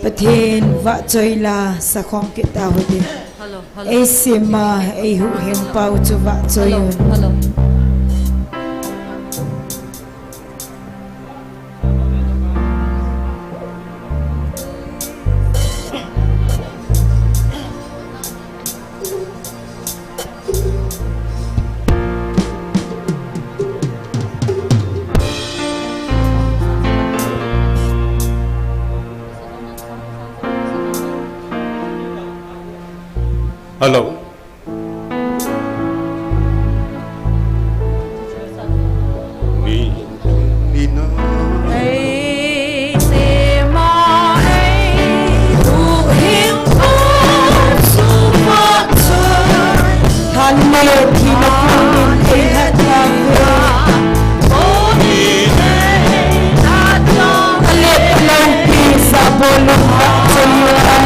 ประเทศวะจอยลาสักของกิตาหุดิเอซิมาเอหุเฮมปาวจุวะจอยฮัลโหลนี่นะเอซิมาเอหุเฮมปาวจุวะจอยทันเมที่นักมินเอฮัตตาบุราโอดีเอนาจงเล็บลงปีซาบลุงวะจอย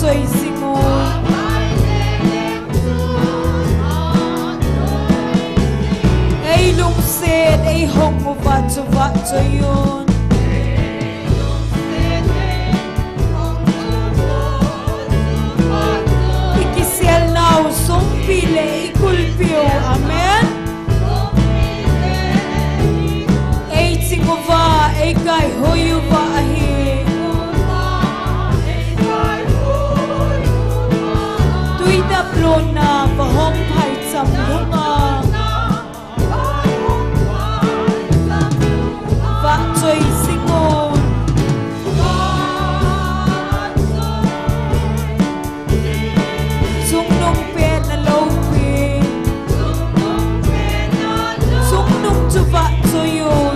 chơi sinh ngôn ấy lung sệt ấy hồng một vạt chơi yun ikisel nào sống pi lệ kulpio amen ấy singova ấy kai hoyu va hi tuita plona va hom phai cham lunga va chơi singon sung nung pen na lâu pi sung nung chu va chơi yun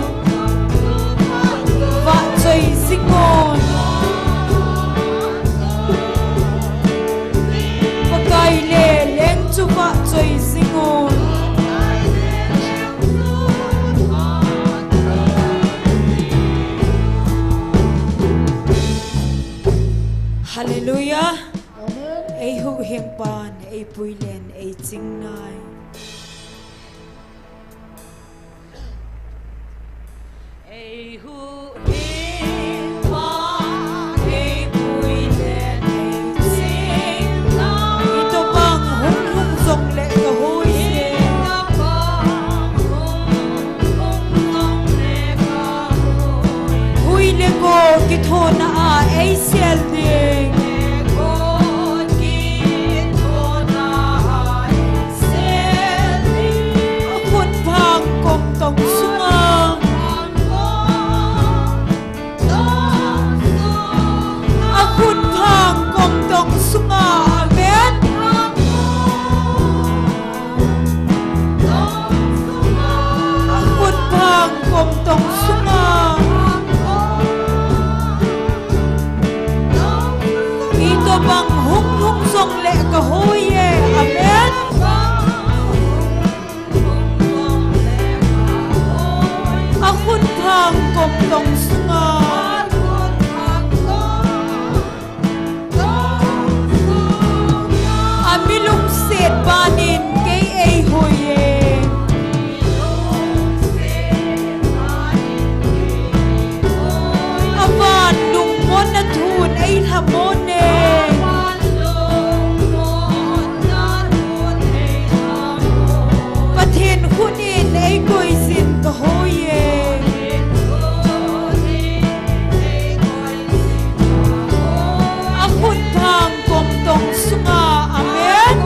va chơi singon pakai le leng chu va chơi singon Hallelujah. Ay hu hieng pan, ay puilen, ay ching nai. Ay hu hieng pan, ay puilen, ay ching nai. Ito bang hung hung zong le ka hui se. Hui le ko kitho na a ay siel ding. Tong sunga akun thang kom tong sunga amen akun thang kom tong sunga ito bang hung hung song le ka hoye amen akun thang kom tong sunga amilung set banin kay ay hoye avan nung mon na thun ay hamone pathin kunin ay koy sin ka hoye akun thang kom tong sunga amen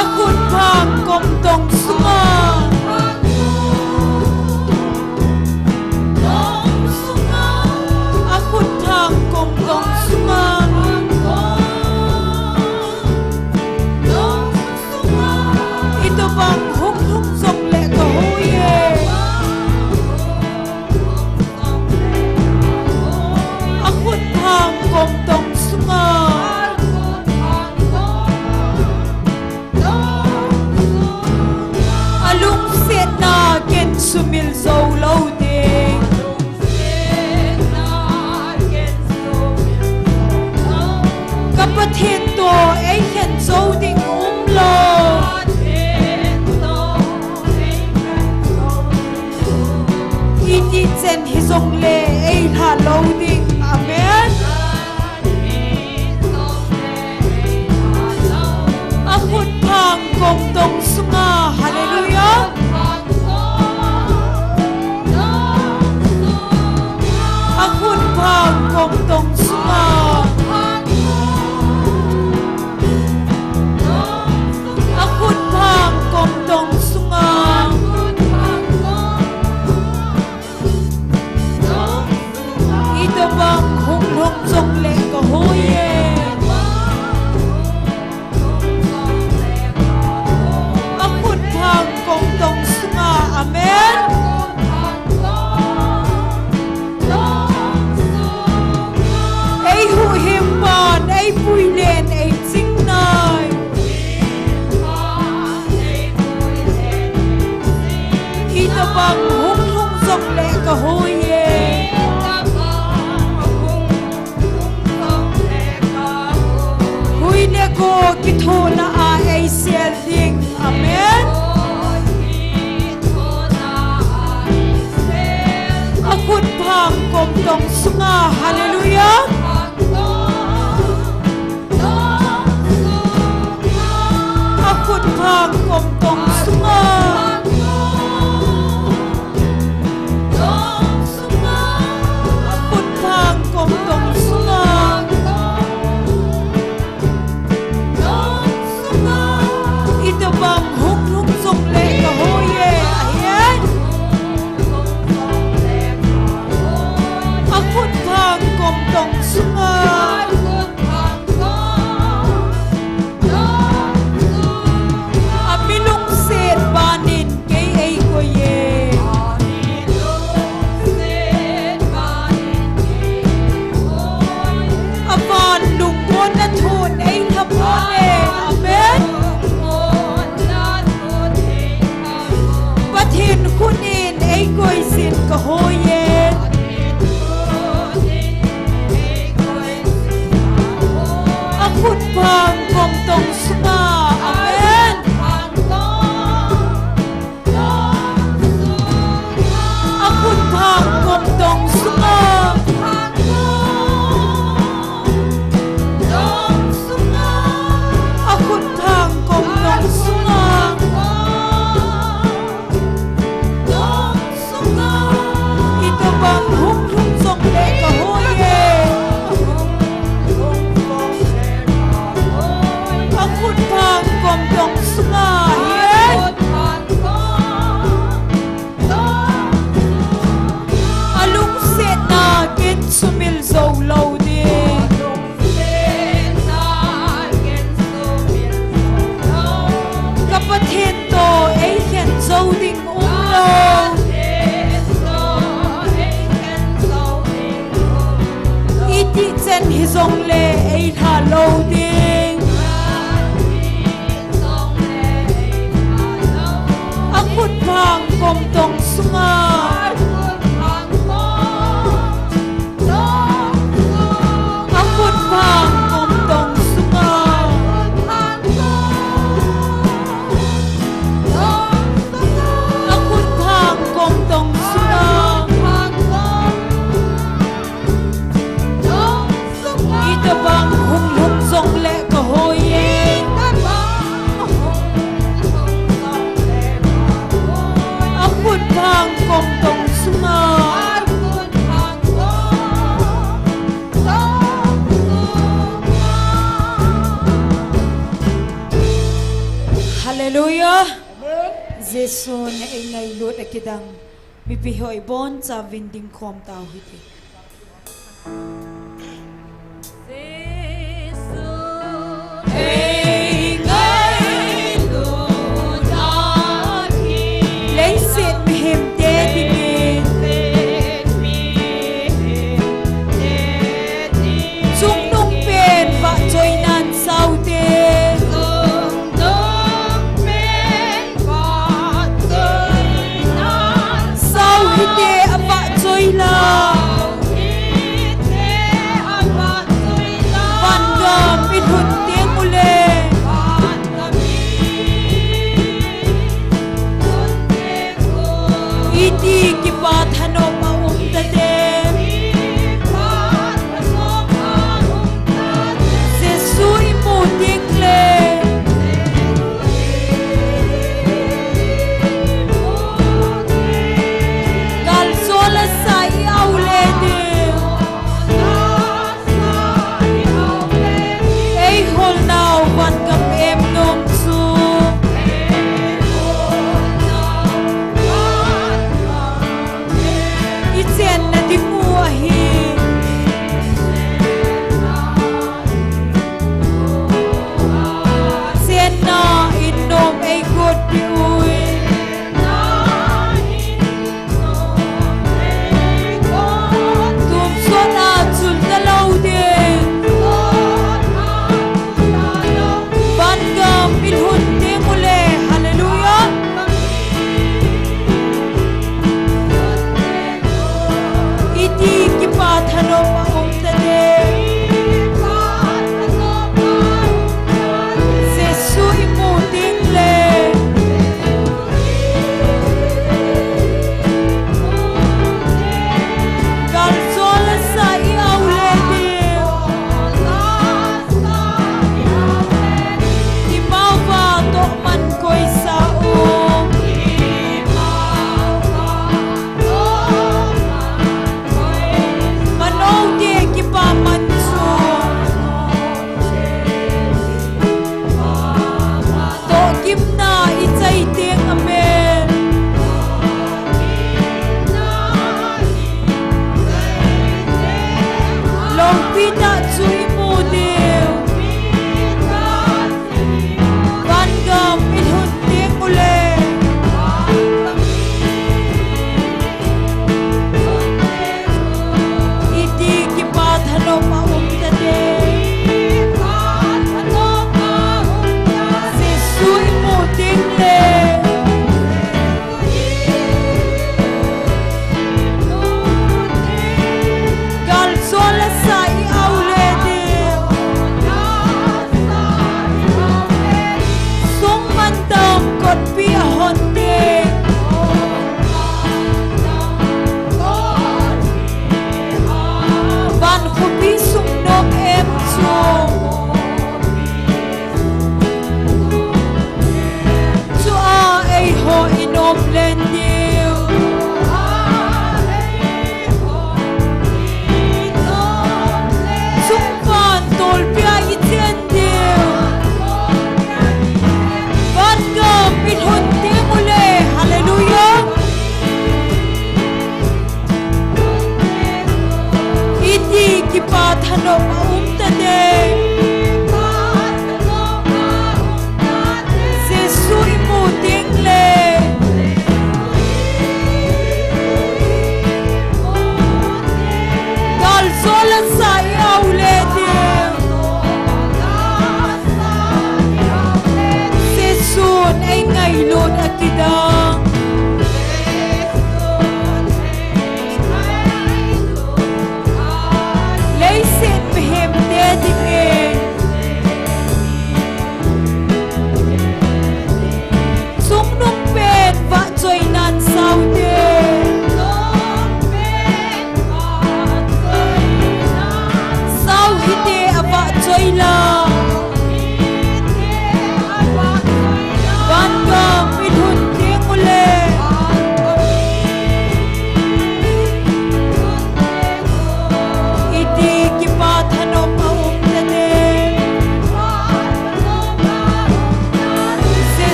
akun thang kom tong sunga akun thang kom tong sunga ito bang hung hung song le ka hoye akun thang kom tong sunga alung set na ken sumil zo lo ding kapatid to ay ken zo ding umlo iti chen hi zong le ay ha lo ding amen akun thang kom tong sunga hallelujah akun thang kom tong sunga akun thang kom tong sunga ito bang hung hung zong le ka hoye akun thang kom tong กลมตรงสุงาฮาเลลูยาอาคุณพางกลมตรงสุงาอาคุณพางกลมตรงสุงาอิตบังหุกลุกทรงเลกะโฮเยอะเย็นอาคุณพางกลมตรงสุงาอามิลุงเศษบานินเกยเอโกเยอาบานลุงบนนัททูนเอทับโมเนอาเมนประเทศคุณเองเอโกยสินกะโฮเยอาคุณพางกลมตรงสุงาอาเมนอาคุณพางกลมตรงสุงาอาคุณพางกลมตรงสุงาอิตบังหุกลุกทรงเลกะโฮเยอาคุณพางกลมตรงสุงาเยอาลุงเสนาเกนสุมิลโซโลเดกับประเทศโตเอเขียนโซดิงอุ้งโลอีติเจนฮิซงเลเอทาโลดิงอาคุณพางกลมตรงสุงาอาคุณพางกลมตรงสุงาอาคุณพางกลมตรงสุงาอีตะบังหุงหุงทรงและกะโฮเยอาคุณพางกลมตรงสุงาฮาเลลูยาเจสุนเองไงลุดกิดังมีพิหอยบอนจาวินดิงคอมตาวฮิติเองไงลุดอาทีเลเซตมิหิมเดดิมีจุงนุ่งเป็นวะจอยนันเศร้าเดเศร้าฮิเดอวะจอยลาวันกามอินหุนเตียงอุเลอีดีกิปาทโนมาอุมตะเดเซซูอิมูเตียงเลกัลโซลาไซเอา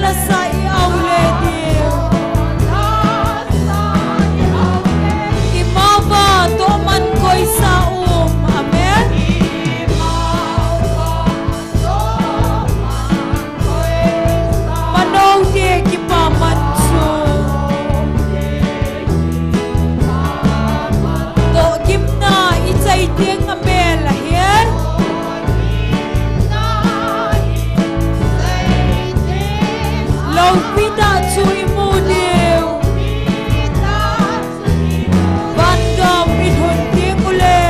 la sai au le dio Imava to man koi sa amen Manong dia ki pa man su To kim na itai tieng amel hian Lo pita chu imu deu Van gam in hun tieng ule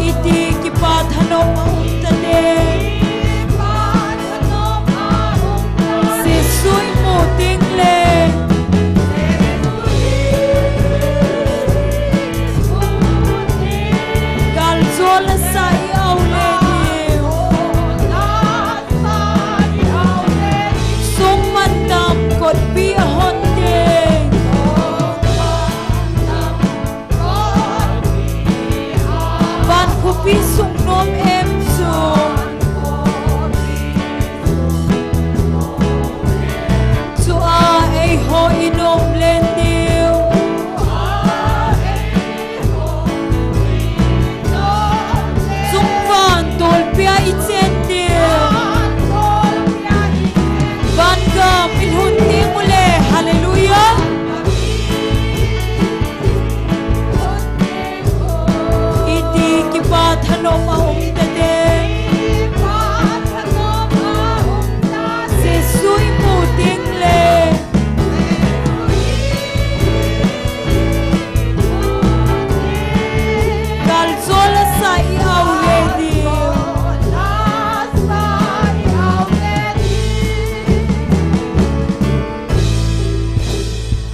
Iti ki pa thanom ta de Se sui mu ting le Gal zola sai au le dio Sung man tam kot pi a hon de Van khu pi sung nom em sung Su a ei ho inom len dio Sung van tol pia i chen dio Van gam in hun ting ule hallelujah Iti ki pa thanom a ta de Se sui mu ting le Gal zola sai au le dio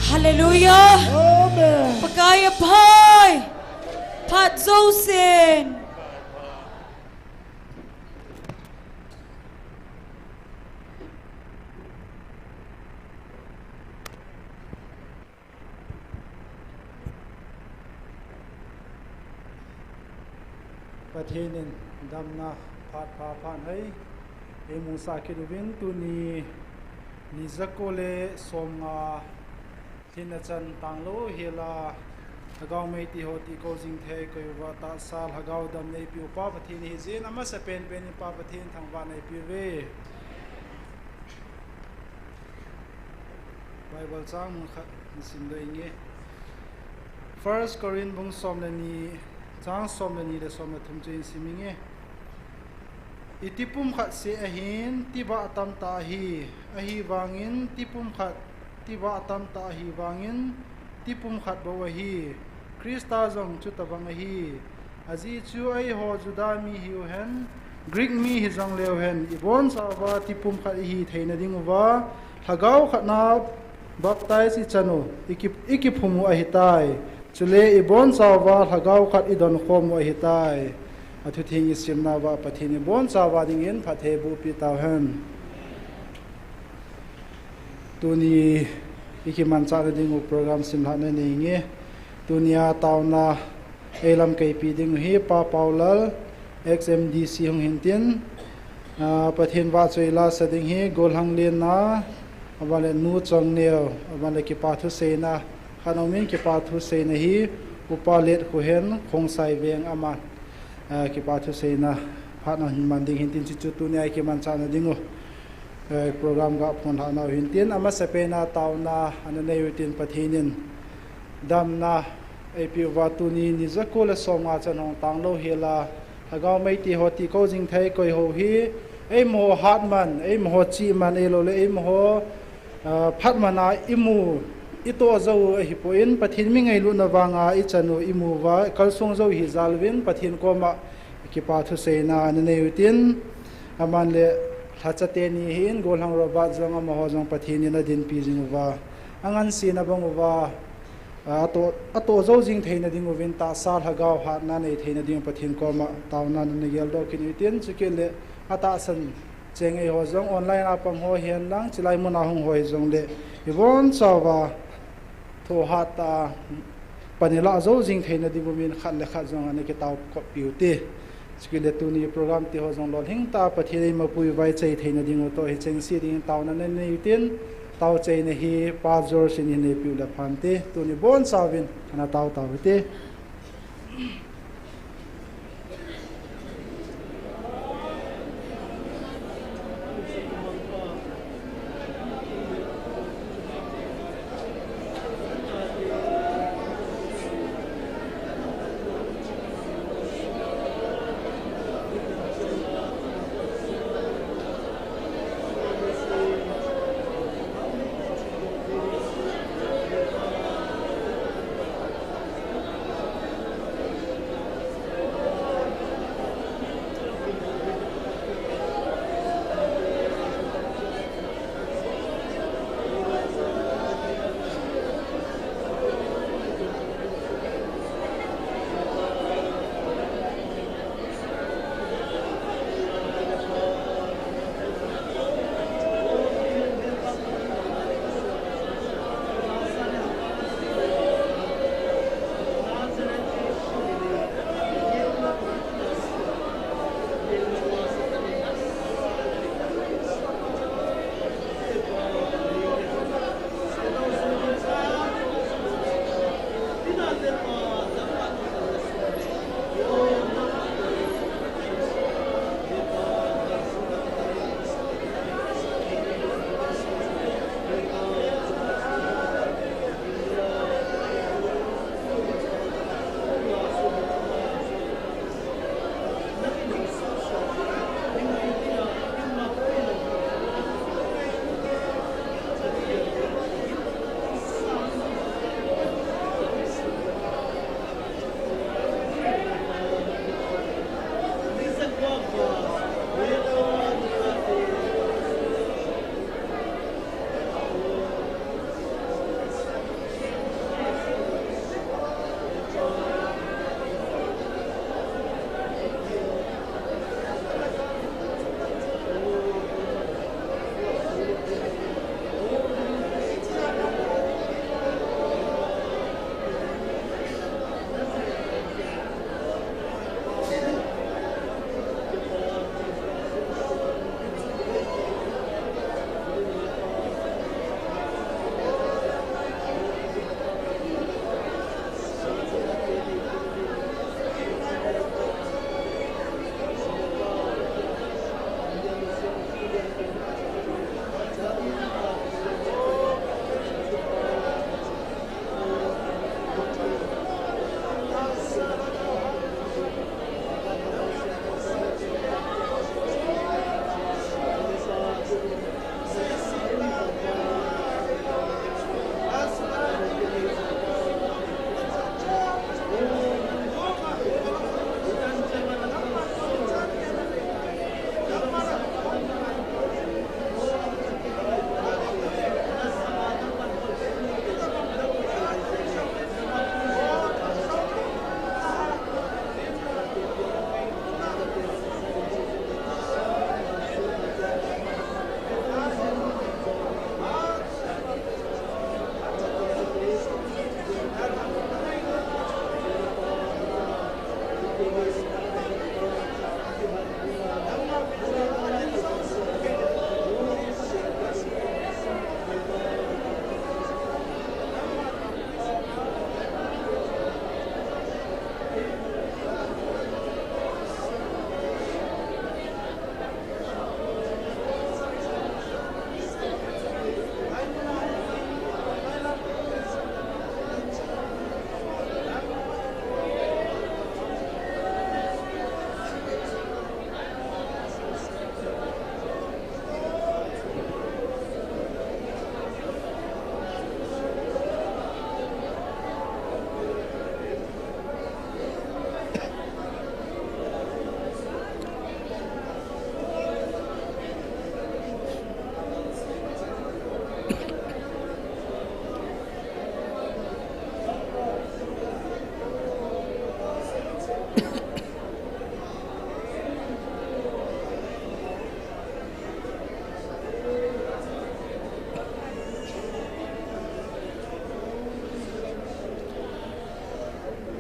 Hallelujah Pagaya pai Pat Zosin ประเทศนึงดำนาพาดผ่านให้เอมูซาคิดวินตุนีนิจักโกเลสมงาทินจันตังโลเฮลาฮกาวเมติโฮติโกจิงเทกอยวาตาซาลฮกาวดำในปิวปาประเทศนี้เจนอามาสเปนเป็นปาประเทศทางวันในปิวเวไบเบิลจ้างมุขสินโดยเงี้ย First Corinthians บุงสมเลนีจ้างสมเลนีเดสมเลทุมเจนสิมิงเงอิติปุ่มขัดเสียหินติบะตัมตาฮีอหิวางินติปุ่มขัดติบะตัมตาฮีวางินติปุ่มขัดบวะฮีคริสตาจงจุตบังฮีอาจีจูไอโฮจุดามีฮิวเฮนกรีกมีฮิจังเลวเฮนอีบอนซาวาติปุ่มขัดฮีเทนดิงวาถ้าเกาขัดนาบัพไตสิจันุอีกิพุมุอหิตายจุเลอีบอนซาวาถ้าเกาขัดอีดอนโคมุอหิตายอาทุทิงอิสิมนาวาปะทินิบอนซาวาดิงเงินพัทเทบูปิตาเฮนตัวนี้อีกิมันจาระดิงอุโปรแกรมสิมหาเนนิงเงตัวนี้อาตาวนาเอลัมเกปีดิงฮีปาเปาลล XMDC หงหินตินปะเทนวาจวยลาสดิงฮีโกลหังเลียนนาวันเลนูจังเนียววันเลกิปาทุเซนาขนมินกิปาทุเซนฮีอุปาเลตขุเห็นคงใส่เวียงอามันกิปาทุเซนาพานะมันดิงหินตินจิจุตุเนียกิมันจานะดิงุโปรแกรมกับพนหานาหินตินอามาสเปนาตาวนาอันในวิตินปะเทนินดำนาไอพิวาตุนีนิจักโกเลสองอาจันองตังโลเฮลาฮากาวไม่ตีหอติโกจิงไทยกอยโฮฮีไอโมฮาร์ดมันไอโมฮจีมันเอโลเลไอโมฮพัดมานาอิมูอิตัวเจ้าฮิปโอินปะทินมิไงลุนวางาอิจันุอิมูวาคัลซุงเจ้าฮิซาลวินปะทินโกมะกิปาทุเซนาอันในวิตินอามันเลทัชเตนีหินโกลหังรบัดจังอมโหจังปะทินินดินปีจิงวาอังันสีนบังวาตัวเจ้าจิงเทนดิงวินตาซาลฮากาวหานาในเทนดิงปะทินโกมะตาวนันในเยลโดกินวิตินสุกิเลอาตาสันเจงไอโหจงออนไลน์อาปังโหเฮียนลังจิไลมุนาหงโหยจงเลอีวอนซาวาโทหาตาปนิละเจ้าจิงเทนดิงวินขัดเลขัดจงอันนี้ก็ตาวกบิวตี skwile tu ni program ti ho jong lol hing ta pathiri ma pui vai chei theina ding to he cheng si ding taw na nei tin taw chei ne hi pa jor sin ne piu la phan te tu ni bon sawin ana taw te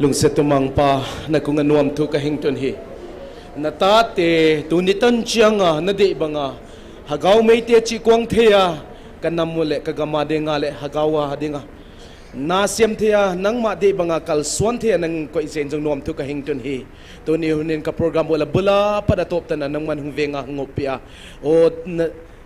lung setumang pa na kung anuam tu kahing tun hi natate tunitan chianga nade banga hagaw meite chi kwang thea kanamule kagamade ngale hagawa hadinga na siam thea nang ma de banga kal swan thea nang ko isen jong nom tu ka hington hi to ni hunin ka program wala bula pada top tan nang man hung venga ngopia o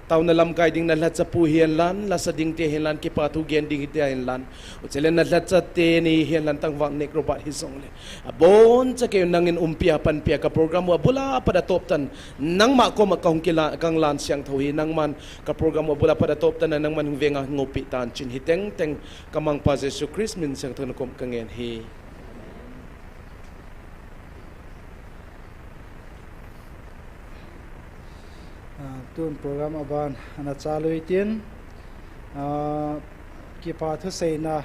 tau na lam kai ding na lat sa pu hian lan la sa ding te hian lan ki pa thu gen ding te hian lan o chelen na lat sa te ni hian lan tang wang nek robat hi song le abon cha ke nangin umpia pan pia ka program wa bula pada top tan nang ma ko ma kong kila kang lan siang thui nang man ka program wa bula pada top tan nang man venga ngopi tan chin hi teng teng kamang pa Jesu Christ min siang thon kom kangen hi tun program aban ana chalui tin ki pa thu seina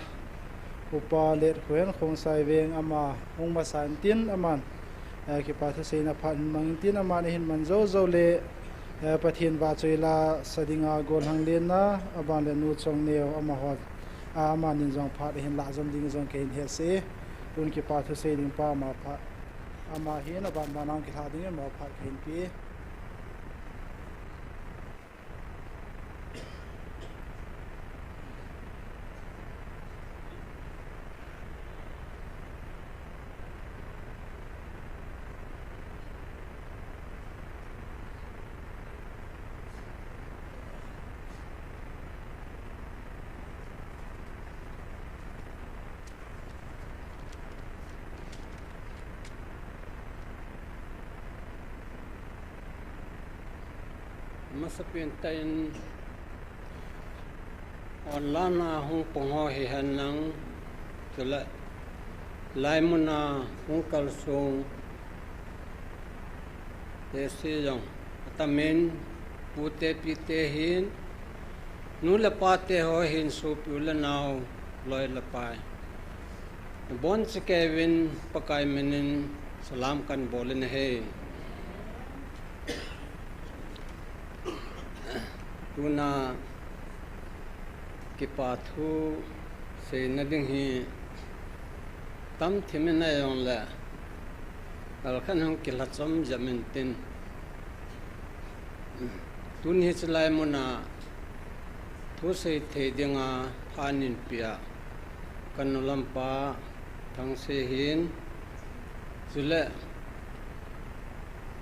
upa ler khuen khong sai veng ama hong ma san tin aman ki pa thu seina phan mang tin aman hin man zo zo le pathin wa choila sadinga gol hang len na aban le nu chong neo ama hot ama nin jong phat hin la jom ding jong ke hin he se tun ki pa thu sei ding pa ma pha ama hin aban banang ki tha ding ma phat hin pi masapin tayin online na hong pongho hi hanang tula lai muna hong kalsong desi jong atamin pute pite hin nu la pate ho hin su pula naw loi la pai bon se Kevin pakai menin salam kan bolen he tuna kipathu se nading hi tam thimena yong la alkhan hong kilachom jamintin tun hi chlai muna thu se the dinga phanin pia kanulampa thang se hin chule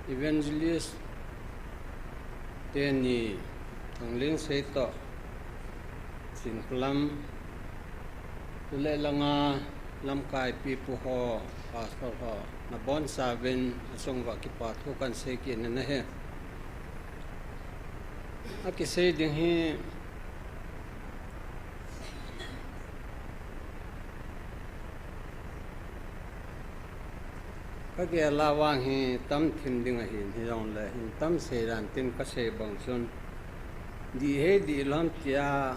evangelist teni thangling se to sinklam le langa lam kai pi pu ho pastor ho na bon savin song wa ki pa thu kan se ki na he a ki se ding hi ka ge la wang hi tam thim ding a hin hi yong le hin tam se ran tin ka se bang sun di he di lam tia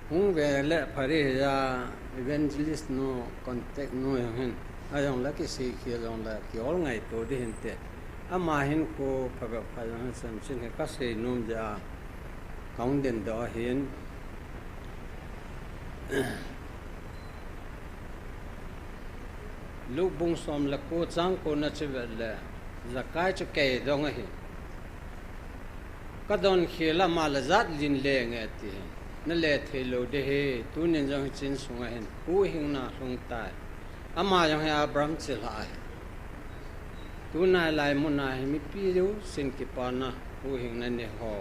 hung ve le phari ya evangelist no contact no hin ayong la ki se ki yong la ki ol ngai to de hin te ama hin ko phaga phayang san sin he ka se num ja kaung den do hin lu bung som la ko chang ko na che le zakai che ke dong hi kadon khela mal zat lin le nge ti na le thelo de he tu nin jong chin sunga hen hu hing na hlong tai ama jong he abram chila tu na lai mu na he mi pi ru sin ki pa na hu hing na ne ho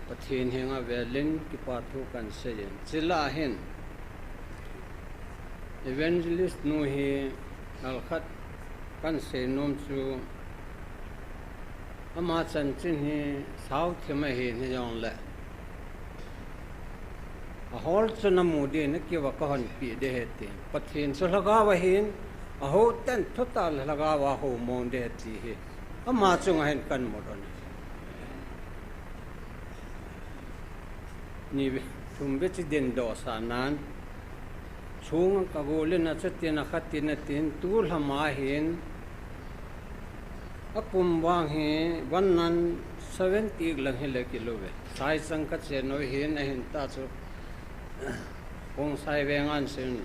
pathin henga velin ki pa thu kan se yen chila hen evangelist nu hi al khat kan se nom chu ama chan chin hi sau thima hi ni jong le a hol chuna mu de na ki wa ka hon pi de he ti pathin so laga wa hin a ho tan total laga wa ho mon de ti hi ama chung hen kan mo don ni thum be chi den do sa nan chung ka gole na chatin a khatin tin tul hama hin akum wang he 170 lang he le kilo ve sai sang ka che no hin a hin ta chu kong sai veng an sin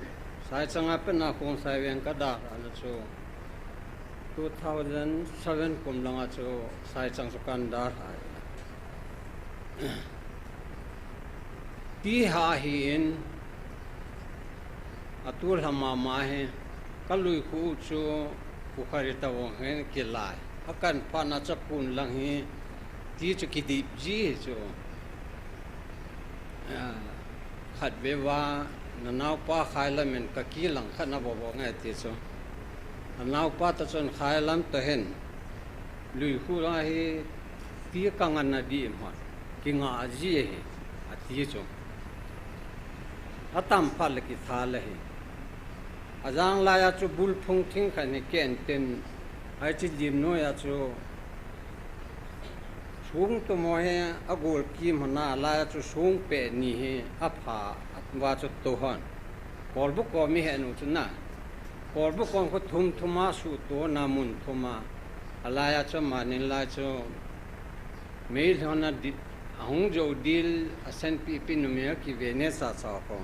sai chang a pe na kong sai veng ka da na chu 2007 kum langa chu sai chang sukan dar hai ti ha hi in atul hama ma he kalui khu chu bukhari ta wong he kilai akan pana chapun lang hi ti chu kidip ji chu khat ve wa na naw pa khai la men ka ki lang khat na bo bo ngai ti chu naw pa ta chon khai lam ta hen lui khu la hi ti ka ngan na di ma ki nga ji he a ti chu atam phal ki tha le hi azang la ya chu bul phung thing kha ni ken ten ai chi dim no ya chu sung to mo he agol ki mana la ya chu sung pe ni he apha wa chu to han kol bu ko mi he nu chu na kol bu ko ko thum thuma su to na mun thuma ala ya chu ma nin la chu me hona di hong jo dil asen pi pi nu me ki ve ne sa sa ko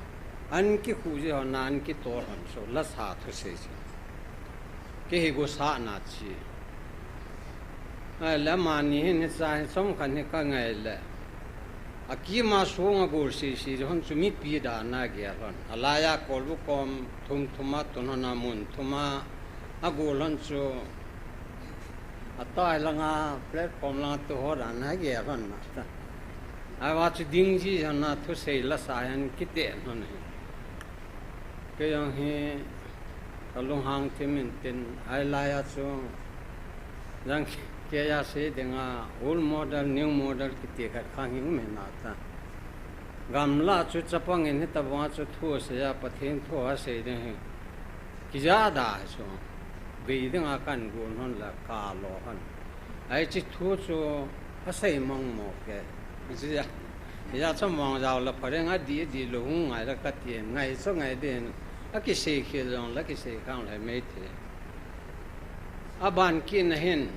an ki khu je hona an ki to han so la sa thu se ke he go sa na chi ai la ma ni ne sa som khan ne ka ngai le aki ma so nga go si hon chu mi pi da na ge hon ala ya kol bu kom thum thuma to na mun thuma a go lon chu atai la nga platform la to ho da na ge hon na ta ai wa chu ding ji na thu se la sa han ki te hon ke yang he kalung hang themin ten ai la ya chu yang ke ya se denga old model new model ki te khat khang hing me na ta gamla chu chapang in ta wa chu thu se ya pathen thu ha se de he ki ja da chu be denga kan gu non la ka lo han ai chi thu chu a sei mong mo ke ji ya cha mong jaw la phare nga di lo hu ngai la ka ti ngai so ngai de a ki se khe long la ki se khang la me the aban kin hen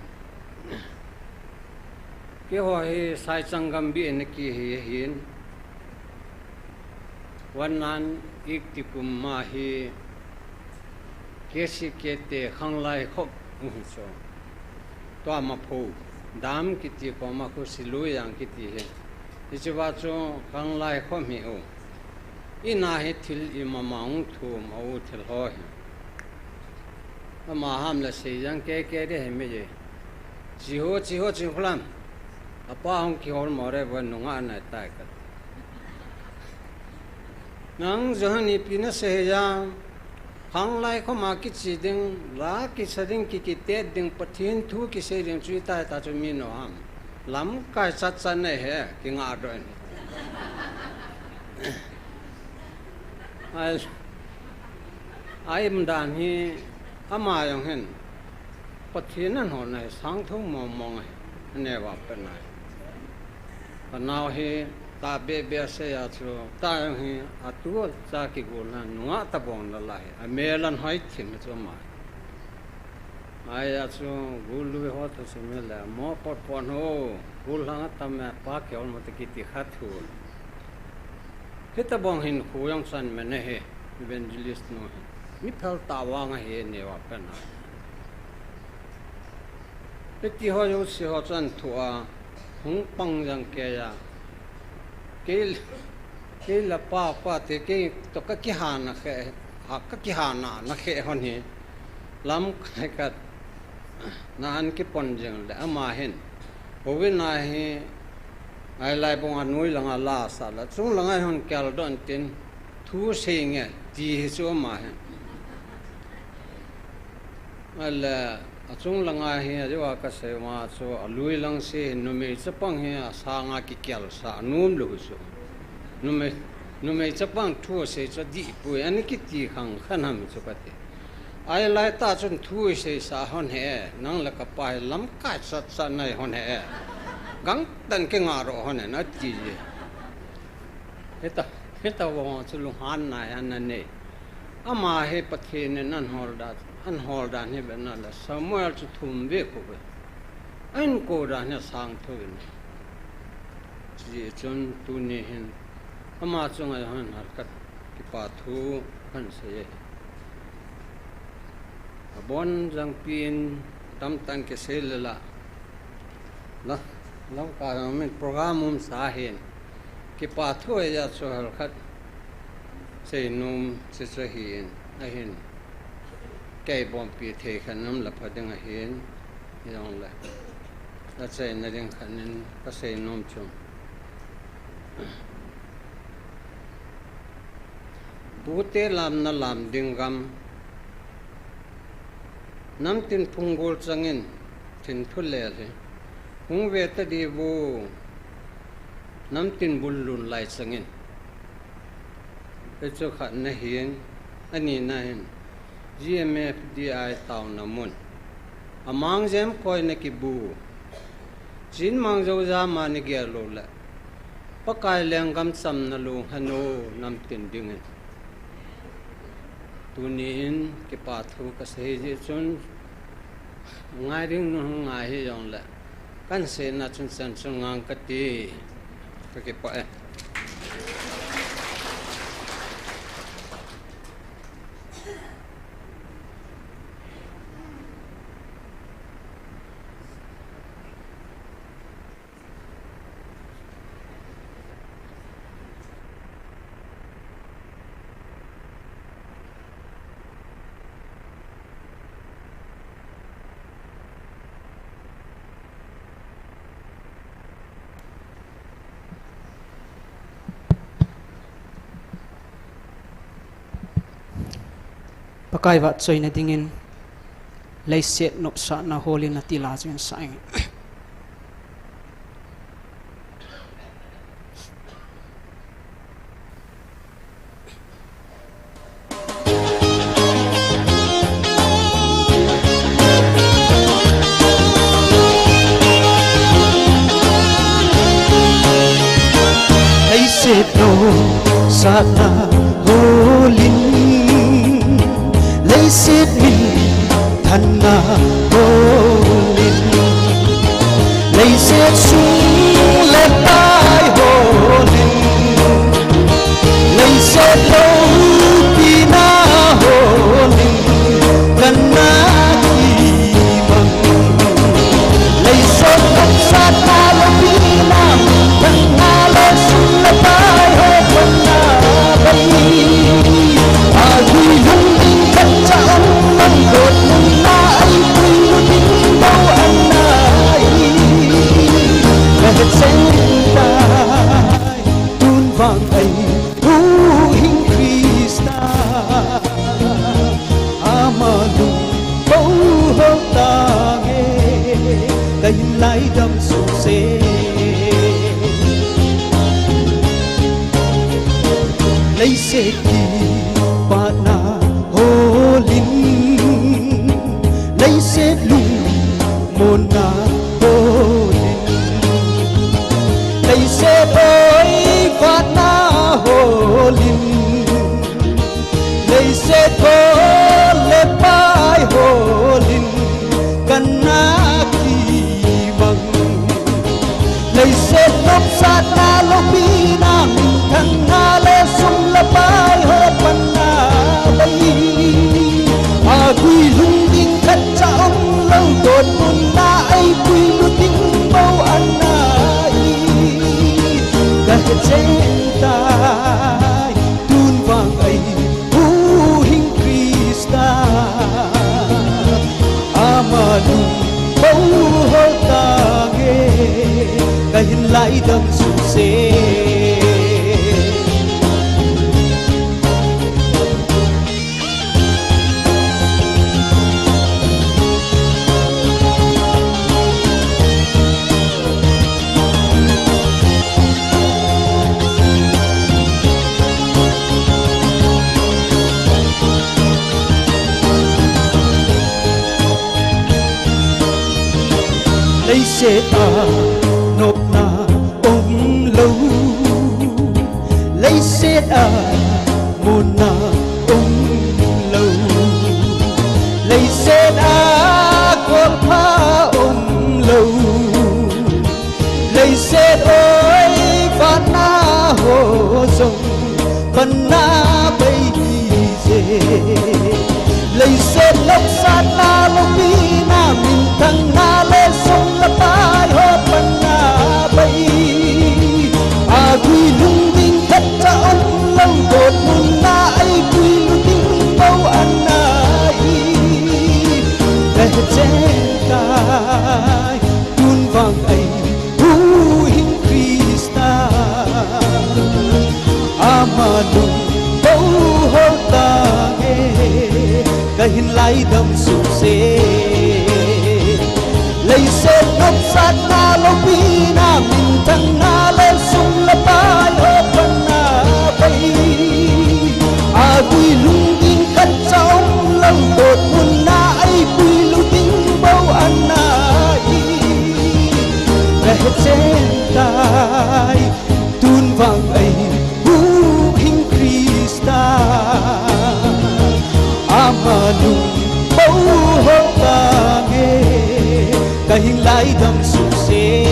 ke ho he sai changam bi en ki he hin wanan ik ti kum ma he ke si ke te khang lai khop so to ma pho dam ki ti ko ma ko si lu yang ki ti he ti wa cho khang lai khom mi o ina he thil I ma maung thu ma u thil ho he ma ham la se yang ke de he me je chi ho phlam apa hong ki hol more wa nunga na ta ka nang jahani pina se ya khang lai kho ma ki chi ding la ki sading ki te ding pathin thu ki se ring chui ta ta chu mi no ham lam kai sat san ne he ki nga do ai im dan hi ama yong hen pathin nan ho nai sang thong mong mong ne wa pa nai now he ta be se ya chu ta he atu cha ki go na nuwa ta bon la lai a melan hoi thim chu ma ai ya chu gulu ho to se me la mo pot pon ho gul la ta me pa ke on mo te ki ti kha thu he ta bon hin khu yang san me ne he evangelist no he mi phal ta wa nga he ne wa pa na pe ti ho yo si ho chan thu a hung pang yang ke ya ke la pa te ke to ka ki ha na khe ha ka ki ha na khe hon hi lam khai ka na an ki pon jeng le ama hen ho we na he ai lai bong anui langa la sa la chung langa hon kyal don tin thu se nge ti chu ma hen ala achung langa he awa ka se ma so alui lang se nu me chapang he sa nga ki kyal sa num lu so nu me chapang thu se cha di pu ani ki ti khang khanam chu ka te ai lai ta chun thu se sa hon he nang la ka pai lam ka sa nai hon he gang tan ke nga ro hon na ti je heta wa chu lu han na an ne ama he pathe ne nan hol da an hol da ne ben na la samuel chu thum ve ko be an ko da ne sang thu ne ji chun tu ne hin ama chung ai han har kat ki pa thu han se bon jang pin tam tan ke selala la long ka men program sa hen ke pa tho ya so hal khat sei num se se hin a hin ke bom pi the khanam la phadang a hin yong la la sei na ding khanin ka sei num chung bute lam na lam dingam nam tin phungol changin thin thule le hung ve ta di bu nam tin bullun lai changin e chu khat na hian ani na hin GMF DI taw na mun amang jem koi na ki bu jin mang zo za ma ni ge lo la pakai leng gam sam na lu hanu nam tin dingin tunin ke pathu ka sei je chun ngai ring nu ngai hi yong la kan se na chun san chung ngang ka ti ka ke pa pakai wat choi na dingin lei set nop sa na holin na tila chen sai lei set no sa na holin sit mi thân na holin lấy sit xuống lên tai holin lấy sit lâu khi na holin gần na khi bằng lấy sit không sát na lâu khi na gần na lên xuống lên tai holin na bay à vui hân chạm lòng đột mừng na anh quên luôn những bao anh ai về trên tay tuôn vàng ấy thu hình Krista amalu bầu hương ta nghe cây lái đâm xuống xe lấy xe đi bạn na holin lấy xét lung môn na holin lấy xét ơi phát na holin lấy xét ơi lên vai holin gần na kỳ bằng lấy xét lốp sát na lốp bi na mình thằng na lê sung là vai hết phần na quy lung đinh khát trọng lâu đột môn na ai quy luôn tiếng bao anh ai gần trên tay tuôn vàng ấy thu hình Krista amalu bầu hơ ta nghe cái hình lại đâm xuống xe lấy xe ta nộp na ông lâu lấy xe ta môn na ông lâu lấy xe ta con pha ông lâu lấy xe ơi và na hồ rồng phần na bay dê lấy xe lốc sát na lốc bi na mình lai đâm sụp xê lấy xe ngọc sát na lo pi na mình thăng na lên sung la ba yo pan na bay à quy lung tin cắt trong lâu đột buồn na ai quy lung tin bao anh na để trên tay tuôn vàng ấy hu hình Krista amanung bao hô ta nghe cái hình lại đâm sụp xê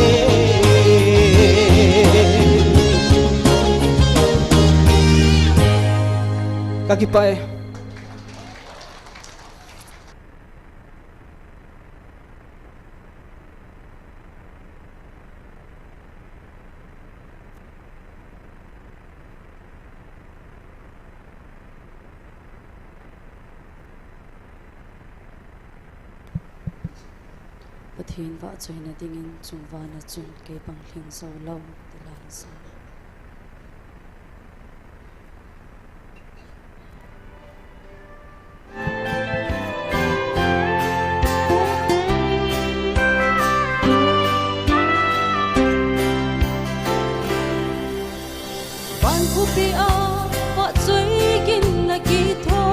các kipai Pathin va choi na dingin chungwa na chung ke bang hling so lo ti lan sa van khu pi a va choi kin na ki tho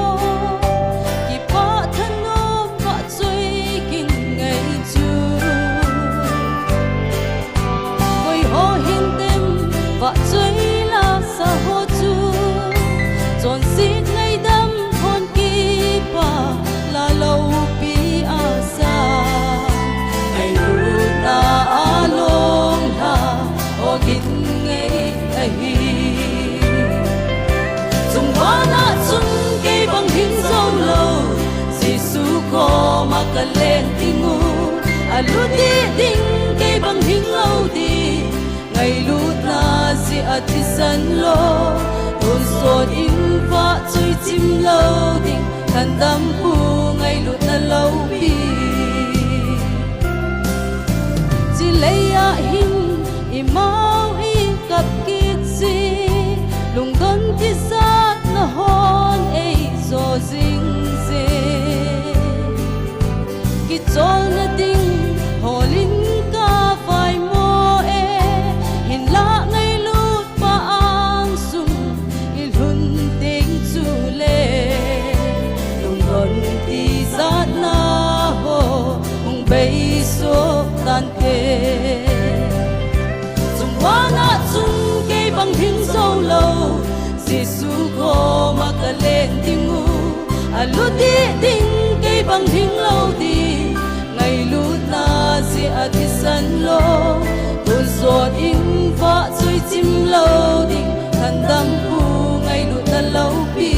ki pa than no va choi kin ngai chu koi ho hin tem va choi la sa ho chu chon sit ngai dam thon ki pa la lo pi a sa ai lu na a long ha o kin ngai a hi chung wana chung ke bang hin so lo Giêsu ko makalen tingu aluti ding ke bang hin lo di ngai lut na si atisan lo ton son in va chui chim lo ding kan dam pu ngai lut na lo bi chi leya hin imau hi kap kit si lung don ti sat na hon ei zo jing se ki chol na ding holin ka vai mo e hin la ngai lut pa ang sum il hun ting chu le lung don ti sat na ho ung bei so tan ke chung wana chung ke bang hin so lo Giêsu ko makalen tingu aluti ding ke bang hing lo di ngai lut na si atisan lo ton son in va chui chim lo ding kan dam pu ngai lut na lo pi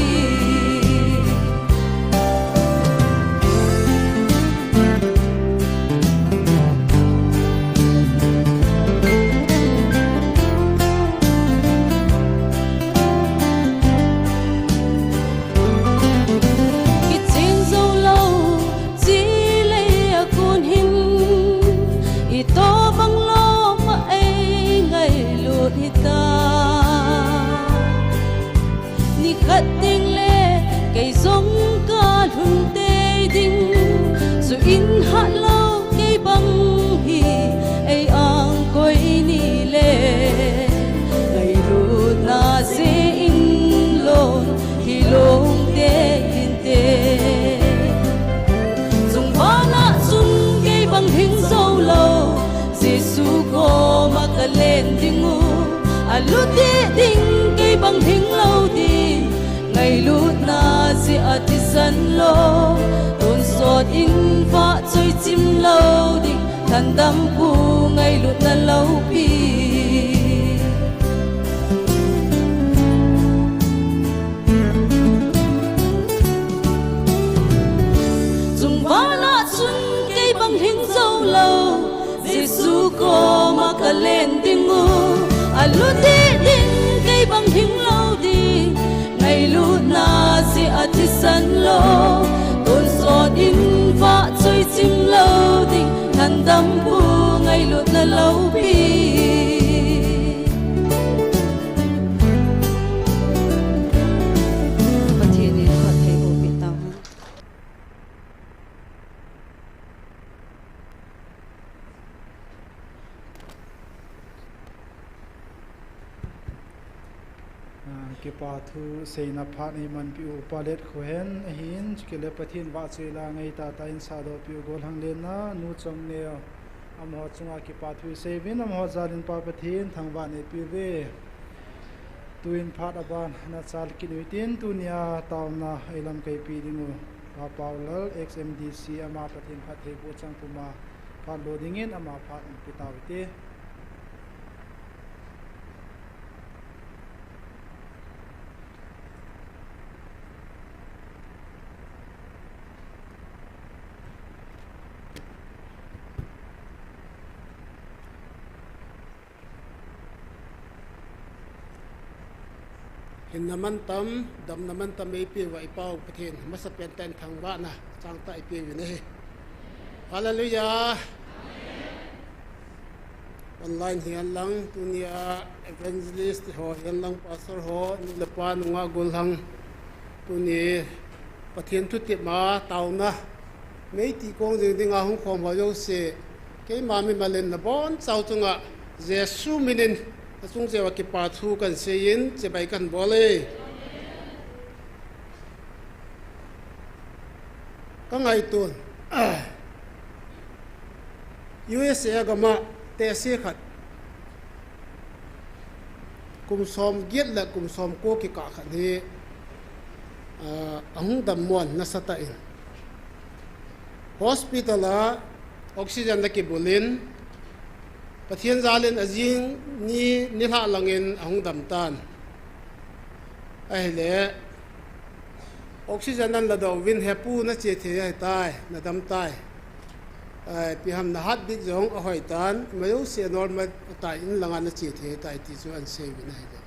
in hat lo ke bang hi ai ang koi ni le ngai ru na se in lon hi long te in te chung wana chung ke bang hing so lo Giêsu ko makalen dingu aluti ding ke bang hing lo di ngai lut na si atisan lo ton sot in va chui chim lo ding kan dam pu ngai lut na lo pi chung wana chung ke bang hing zo lo Giêsu ko makalen dingu aluti ding ke bang hing lo ding ngai lut na si atisan lo ton sot in va chui chim lo ding kan dam pu ngai lut na lo pi pathini pathai bo pi ta ki pa thu seina phat ni man pi u palet khohen hin chikele pathin wa chela ngai ta ta in sa do pi gol hang le na nu chong ne amho chunga ki pa thu sevin amho zalin pa pathin thangwa ne pi ve tuin phat aban na chal ki nuitin tunia tauna elam kai pi dingu pa paulal xmdc ama pathin phat he bo chang puma phat loading in ama phat pitawite hình naman tam dam naman tam ipi wa ipaw pathin masa penten thangwa na chang ta ipi ne hallelujah online hian lang tunia evangelist ho hian lang pastor ho ni lepa nunga gulhang tuni pathin thu ti ma tauna mei ti kong ding ding a hong khom ho yo se ke ma mi malen na bon chau chunga jesu minin chung je wa ki pa thu kan se in che bai kan bole ka ngai tun USA ga ma te se khat kum som giet la kum som ko ki ka khan he ahung dam mon na sata in hospital a oxygen la ki bulin pathian zalin azing ni nila langin ahung dam tan ai le oxygen nan la do win hepu na che the ai tai na dam tai ai pi ham na hat dik jong a hoi tan mayu se normal tai in langa na che the tai ti chu an se win ai le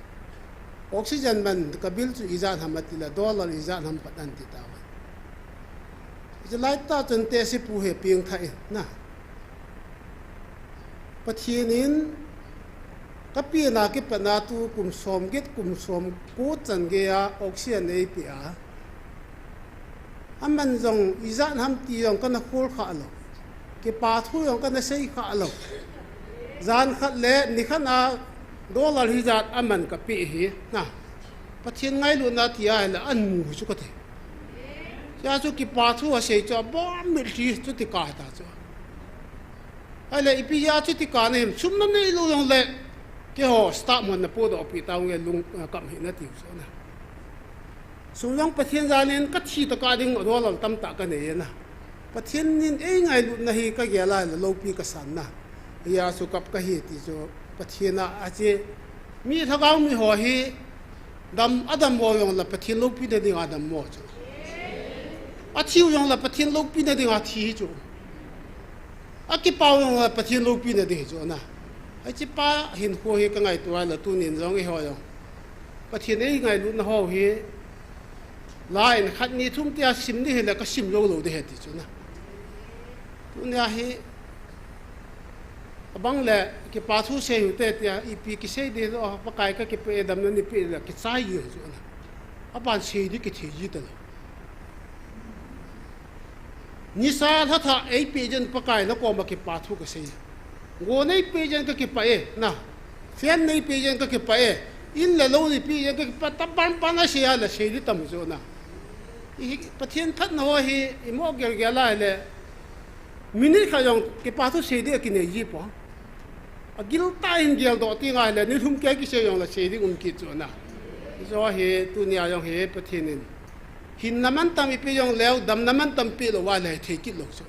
oxygen man ka bil chu izan hamati la dollar izan ham patan ti ta je lai ta chen te si pu he ping thai na pathianin kapi na ki pana tu kum som get kum som ko chan ge a oxygen ei pi a aman jong izan ham ti jong kana khol kha lo ke pa thu jong kana sei kha lo zan khat le ni khana dollar hi zat aman ka pi hi na pathian ngai lu na ti a la an hu chu ka the ya chu ki pa thu a sei cho bom mi ti chu ti ka ta chu ai le ipi ya chu ti ka ne sum nam nei lu long le ke ho start mon na po do pi taw nge lung kam hi na ti so na sum long pathian zanin ka thi ta ka ding ro lam tam ta ka ne na pathian nin ei ngai lu na hi ka ge la lo pi ka san na ya su kap ka hi ti so pathian na a che mi thagaw mi ho hi dam adam mo yong la pathian lo pi de ding adam mo chu a thiu yong la pathian lo pi de ding a thi chu aki pau yong la pathian lo pi de ding chu na ai chi pa hin ho hi ka ngai tu la tu nin jong hi ho yo pathian ei ngai lu na ho hi lain khat ni thum tia sim ni he la ka sim lo lo de he ti chu na tu nya hi abang le ki pa thu se hu te tia ipi ki se de lo pa kai ka ki pe dam ni pe la ki chai yu chu na apan se di ki thi ji ta ni sa tha tha ei pe jen pa kai na ko ma ki pa thu ka se go nei pe jen ka ki pa e na fian nei pe jen ka ki pa e in la lo ni pe jen ka ki pa ta ban pa na se ya la se di tam chu na i pathian that na ho hi i mo gel gela le mini kha yong ki pa thu se de ki ne ji po agil ta in gel do ti ngai le ni thum ke ki se yong la se di ki chu na zo he tu nia yong he pathian in hin naman tam ipi yong leo dam naman tam pi lo wa le the ki lo chu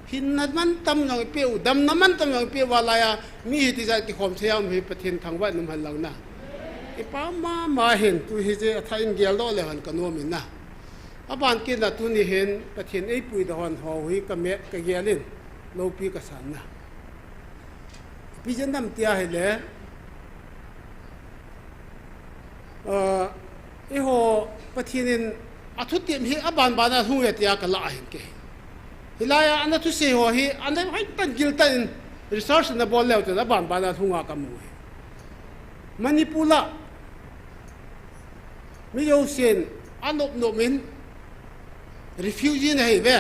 hin naman tam yong pi u dam naman tam yong pi wa la ya mi ti za ki khom se yam hi pathian thang wa num han lang na i pa ma hen tu hi je tha in gel do le han ka no min na aban ki na tu ni hen pathian ei pui da hon ho hi ka me ka gelin lo pi ka san na pi jen dam tia he le e ho pathianin athu tiam hi aban bana hu ya tia ka la hin ke hilaya ana thu se ho hi ana hai tan gil tan research na bol le ta ban bana thu nga ka mu manipula mi yo sen anop no min refugee na hi ve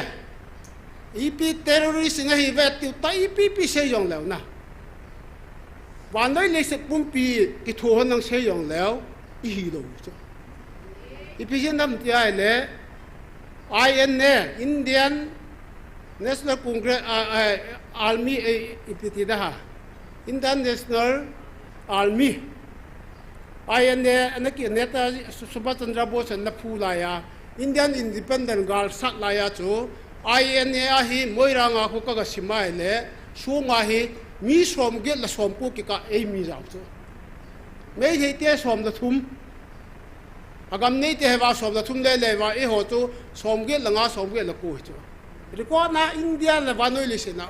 ipi terrorist na hi ve ti ta ipi se yong le na wan noi le se pum pi ki thu hon nang se yong le hi lo chu ipisin nam ti ai le INA Indian National Congress Army ipiti da ha Indian National Army INA anaki neta Subhash Chandra Bose na phula ya Indian Independent Guard sat la ya chu INA a hi moiranga ko ka simai le sunga hi mi som ge la som pu ki ka ei mi jaw chu me hi te som da thum agam nei te wa som da thum le le wa e ho chu som ge la nga som ge la ko chu ri ko na India la wa noi le se na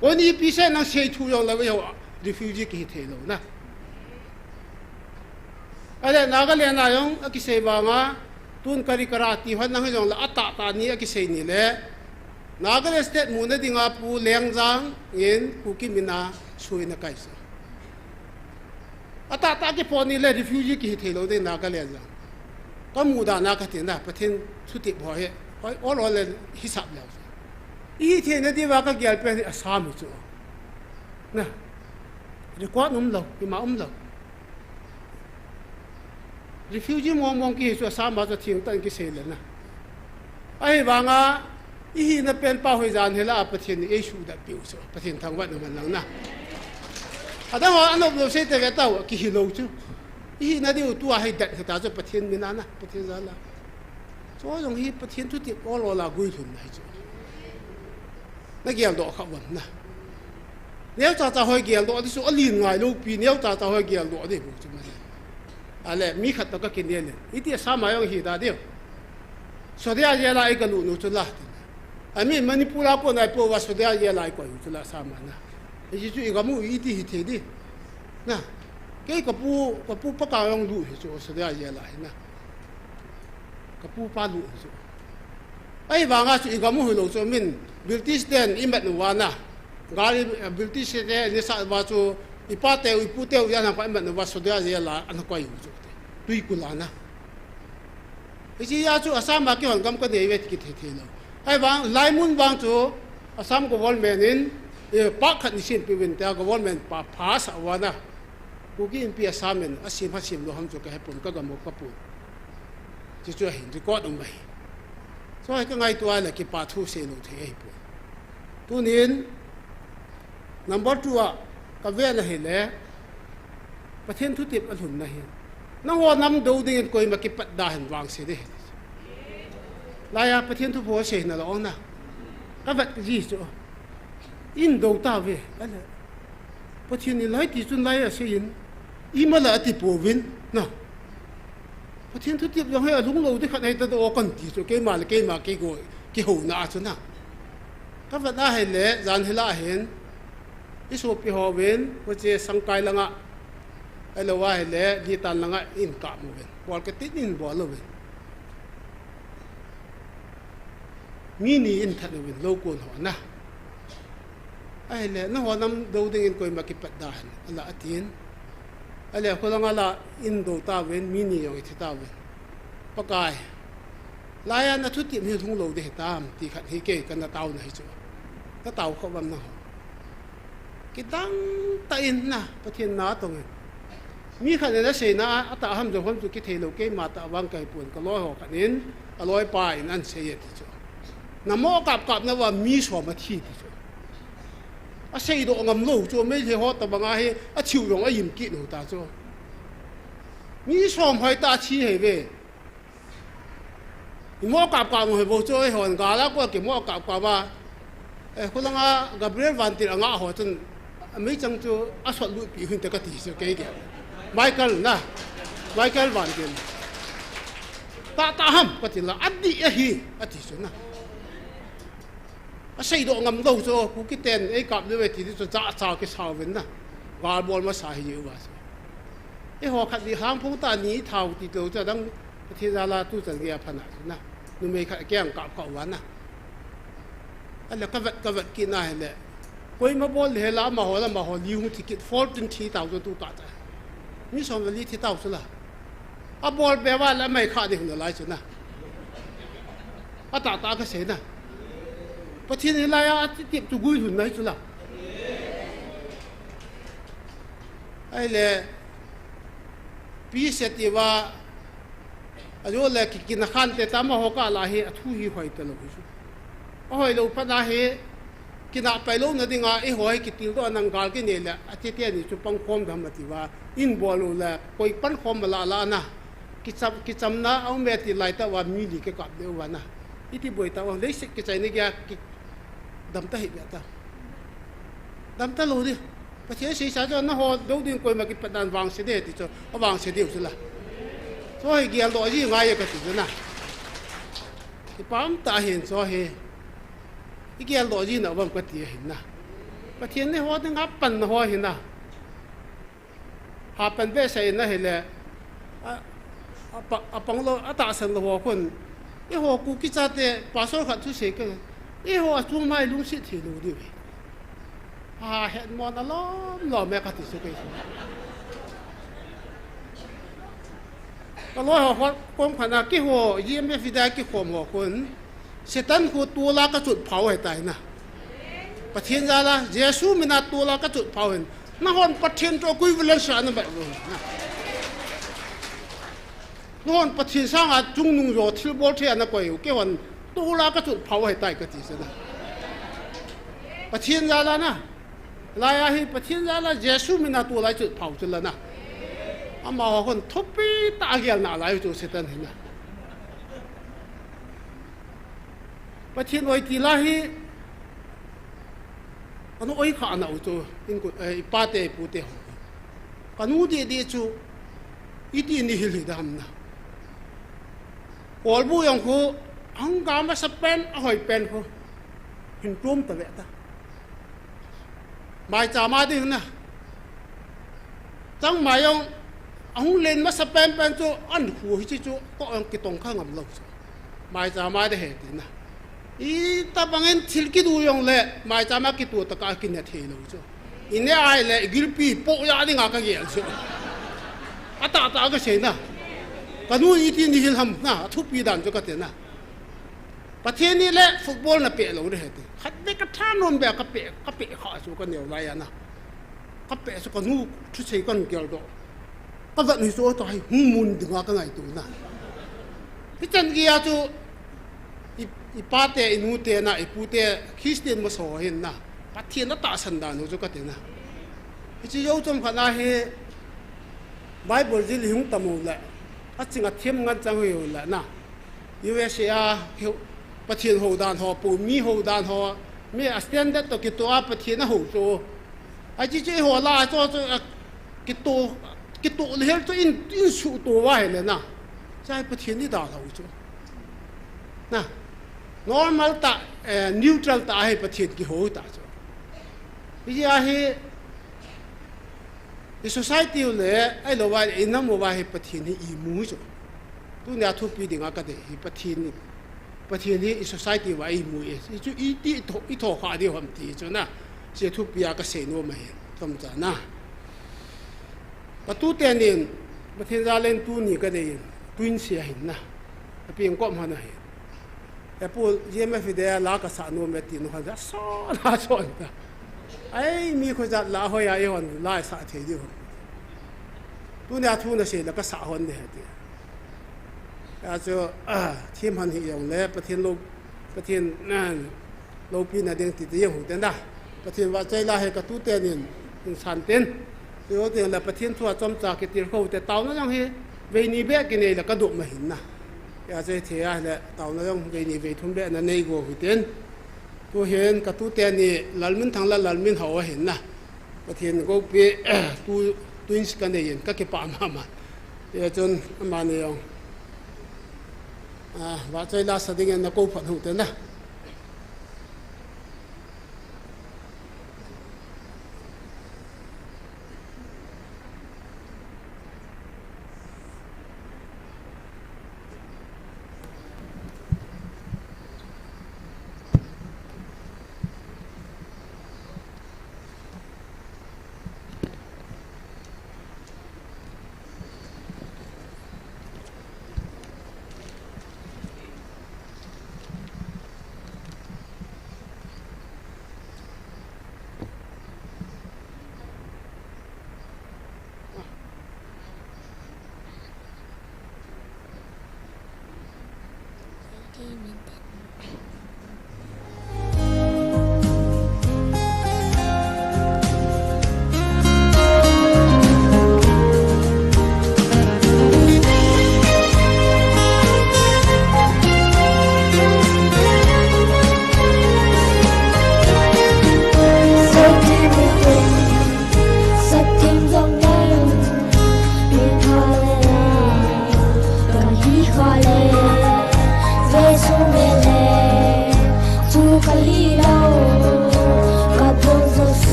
ko ni pi se na se thu yo la we ho refugee ki the lo na ale Nagaland na yong aki se ba nga tun kari karati han nang jong la ata ta ni aki se ni le Nagaland state mu na dinga pu lengjang in kuki mina sui na kai sa ata ta ki poni le refugee ki the lo de Nagaland jang ka mu da na ka te na pathin thuti bho he oi all le hisab la I the na di wa ka gyal pe asam chu na ri ko num lo ki ma lo refugee mong ki so sama cho thing tan ki se le na ai wanga I hi na pen pa hoi jan hela pathin e shu da piu so pathin thang wat man lang na ada ho anop lo se te ta ki hi lo chu I hi na di tu a hai dat ta cho pathin mina na pathin za la so yong hi pathin tu ti ko lo la gui thun nai chu na gyal do kha wan na neo cha cha hoi gyal do di so alin ngai lo pi neo cha cha hoi gyal do di bu chu ma ale mi khat to ka kin ne iti sama yong hi da dio so dia ye la ai ka lu nu chu la ami manipura po na po wa so dia ye la ai ko chu la sama na ji chu ga mu iti hi the di na ke ka pu pa ka yong lu hi chu so dia ye la na ka pu pa lu chu ai wa nga chu ga mu hi lo so min British den imat nu wa na gari British de ni sa ba chu ipate ipute ya na pa imat nu wa so dia ye la an ko yu chu tui kulana isi ya chu asam ba ki hon gam ka de wet ki the lo ai wang lai mun wang chu asam government in pa khat ni sin pi win ta government pa phas awana ku ki in pi asamen asim ha sim lo ham chu ka hepun ka gam ka pu chi chu hin ri ko dum bai so ai ka ngai tu ala ki pa thu se lo the ai pu tu nin number 2 ka ve na he le pathen thu tip alhun na hi na ho nam do ding koi ma ki pat da han wang se de la ya pathen thu bo se na lo na ka vat ji so in do ta ve ala pathen ni lai ti chun lai a se in I ma la ti po win na pathen thu tip yo he lung lo de khat ai ta do kan ti so ke ma ke go ki ho na chu na ka vat na he le jan hela hen isu pi ho wen ko che sangkai langa alo wa le di tan langa in ka mu wen wal ke tin in bo lo wen mi ni in tha wen lo ko ho na ai le na ho nam do ding in koi ma ki pat da han ala atin ale ko langa la in do ta wen mi ni yo thi ta wen pakai la ya na thu ti mi thung lo de tam ti khat hi ke kan na taw na hi chu ka taw ko bam na kitang ta in na pathin na tong mi khan na se na ata ham jo hom chu ki thelo ke ma ta wang kai pun ka loi ho khanin aloi pa in an se ye ti chu na mo kap na wa mi so ma thi ti chu a sei do ngam lo chu me he ho ta banga he a chiu yong a yim ki no ta chu mi so hoi ta chi he ve mo kap mo he bo chu he hon ga la ko ke mo kap ba ko langa Gabriel Vantil anga ho chun mấy chăng cho asol lu pi hun ta ka ti so ke ke Michael Van Gel ta ham ka ti la adi a hi ati so na a sei do ngam do so ku ki ten e kap le we ti so cha ke sa wen na wa bol ma sa hi wa so e ho khat di hang phu ta ni thau ti do cha dang ti za la tu chang ge phana na nu me kha kyang kap ka wa na ala ka vat ki na hele koi ma bol he la ma ho li hu ticket 14000 tu ka ta ni som li ti tau su la a bol be wa la mai kha de hu la chu na a ta ka se na pa thi ni la ya ti ti tu gui hu nai chu la ai le pi setiva ajo le ki kin khan te tama ho ka la he athu hi hoi te lo su hoi lo pa na he kina pai lo na dinga e hoi ki til do nang gal ki ne la ati te ni chu pang khom dham ti wa in bolu la koi pan khom la la na ki cham na au me ti lai ta wa mi li ke ka de wa na iti boi ta wa le se ki chai ni ga ki dam ta hi ya ta dam ta lo di pa che si sa cho na ho do din koi ma ki pa dan wang se de ti cho wang se de su la so hi gi lo ji nga ye ka ti na ki pam ta hin so he i gi lo ji na wam ka ti hin na pa thien ne ho ding ha pan ho hin na ha pan be sai na he le a pang lo a ta san lo ho kun i ho ku ki cha te pa so kha thu se ke i ho chu mai lu si thi lu di ha het mo na lo me ka ti su keก็ร้อยหัวกองขนาดกี่หัวยี่ไม่ฟิได้กี่ขมหัวคนเสตันหัวตัวละก็จุดเผาให้ตายนะประเทศยาละเยซูมีนาตัวละก็จุดเผาเห็นน่าหอนประเทศตัวกุยวิลเลนสานแบบนี้นะน่าหอนประเทศสร้างอาจุงนุ่งโยทิลบอลเทียนนักกวยกี่วันตัวละก็จุดเผาให้ตายก็ทีเสนะประเทศยาละนะลายอาฮีประเทศยาละเยซูมีนาตัวละจุดเผาจุดละนะอามาคนทุบปีตาเกี่ยวหนาหลายจุดเสร็จแล้วเห็นไหมประเทศไว้ที่ละฮีอันนู้นไอ้ข้าหนาจุดอินกุป้าเตะปูเตะกันนู้นดีจุดอีที่นี่หิลิดามนะกอลบุยังคูอังกามาสเปนหอยเป็นคูเห็นกลุ่มตะเวตาหมายจามาดีนะจังหมายยังอังเลนมาสเปนเป็นจูอันหัวที่จูก็อังกิตงข้างกับเราหมายจามาได้เหตุนะอีตาบังเอิญทิลกิดูยองเล่หมายจามากิตัวตะการกินเนี่ยเทเราจูอินเนี่ยไอเล่กิลปีโปยาดิงากะเกี่ยวจูอาตาก็เสียนะกันนู้นอีที่นี่ทำนะทุบปีดันจูก็เต็นนะประเทศนี้แหละฟุตบอลน่ะเปะเราได้เหตุขัดได้กระท่านนแบบกระเปะข้าจูกันเหนียวไรนะกระเปะสุกันนู้ชุดใช้กันเกี่ยวดก็จะนี่ตัวตัวให้หุ่นมุนดึงว่ากันไงตัวน่ะที่จันกี้อาจูอีป้าเตอีนูเตน่ะอีปูเตคริสเตียนมาสอนเห็นน่ะประเทศนั้นตาสันดานจูก็เต็นนะที่ยาวจมขนาดให้ไบเบิลจิลิหุงตะมูแหละอาจริงอาเทียมงันจังอยู่แหละนะUSA ประเทศหัวดานหัวปูมีหัวดานหัวมีอัสเตนเดตตัวกิตัวประเทศนั้นหัวโจไอ้ที่หัวลาโจกิตัวเลี้ยงตัวอินสูตัวไว้เลยนะใช่ประเทศนี้ด่าเราโจนะ normal ตาneutral ตาให้ประเทศกี่หัวตาโจวิธีอาให้ใน society เลยไอ้เราว่าไอ้น้ำว่าให้ประเทศนี้อีมูโจตัวเนี่ยทุกปีดิ่งก็ได้ประเทศนี้ society ว่าอีมูเอสจู่อีโถขาดีความตีโจนะเสียทุกปีก็เสียโน้ไม่เห็นต้องจ่านะประตูเตียนประเทศเราเล่นตู้นี้ก็ได้ตุนเสียเห็นนะเพียงก็มันเห็นแต่พวกยี่ไม่ฟิเดียลากระสานโน้ไม่ตีนเขาจะซ้อนนะไอ้มีคนจะลาหอยไอ้คนลาสาเทียนตู้เนี่ยทุนเสียแล้วก็สาคนเนี่ยอาจจะทีมหันเหงเลยประเทศนั่นโลปีน่ะเด้งติดยังหูเต้นได้ประเทศว่าใจลาให้กับตู้เตียนสันเต้นเดี๋ยวเดี๋ยวเราประเทศทั่วจอมจากกิติเขาแต่เต่านั่นยังเฮเวนีเบกกินเองแล้วก็ดุมาเห็นนะอยากจะเทียนเลยเต่านั่นยังเวนีเวทุ่มเบกนั่นในกัวหูเต้นตัวเห็นกับตู้เตียนนี่หลังมิ้นทางละหลังมิ้นเขาเห็นนะประเทศก็ไปตู้อินสกันเองก็เก็บปามาเดี๋ยวจนมาเนี่ยว่าใจลาสดิ่งนั่นก็ผันหูเต้นนะ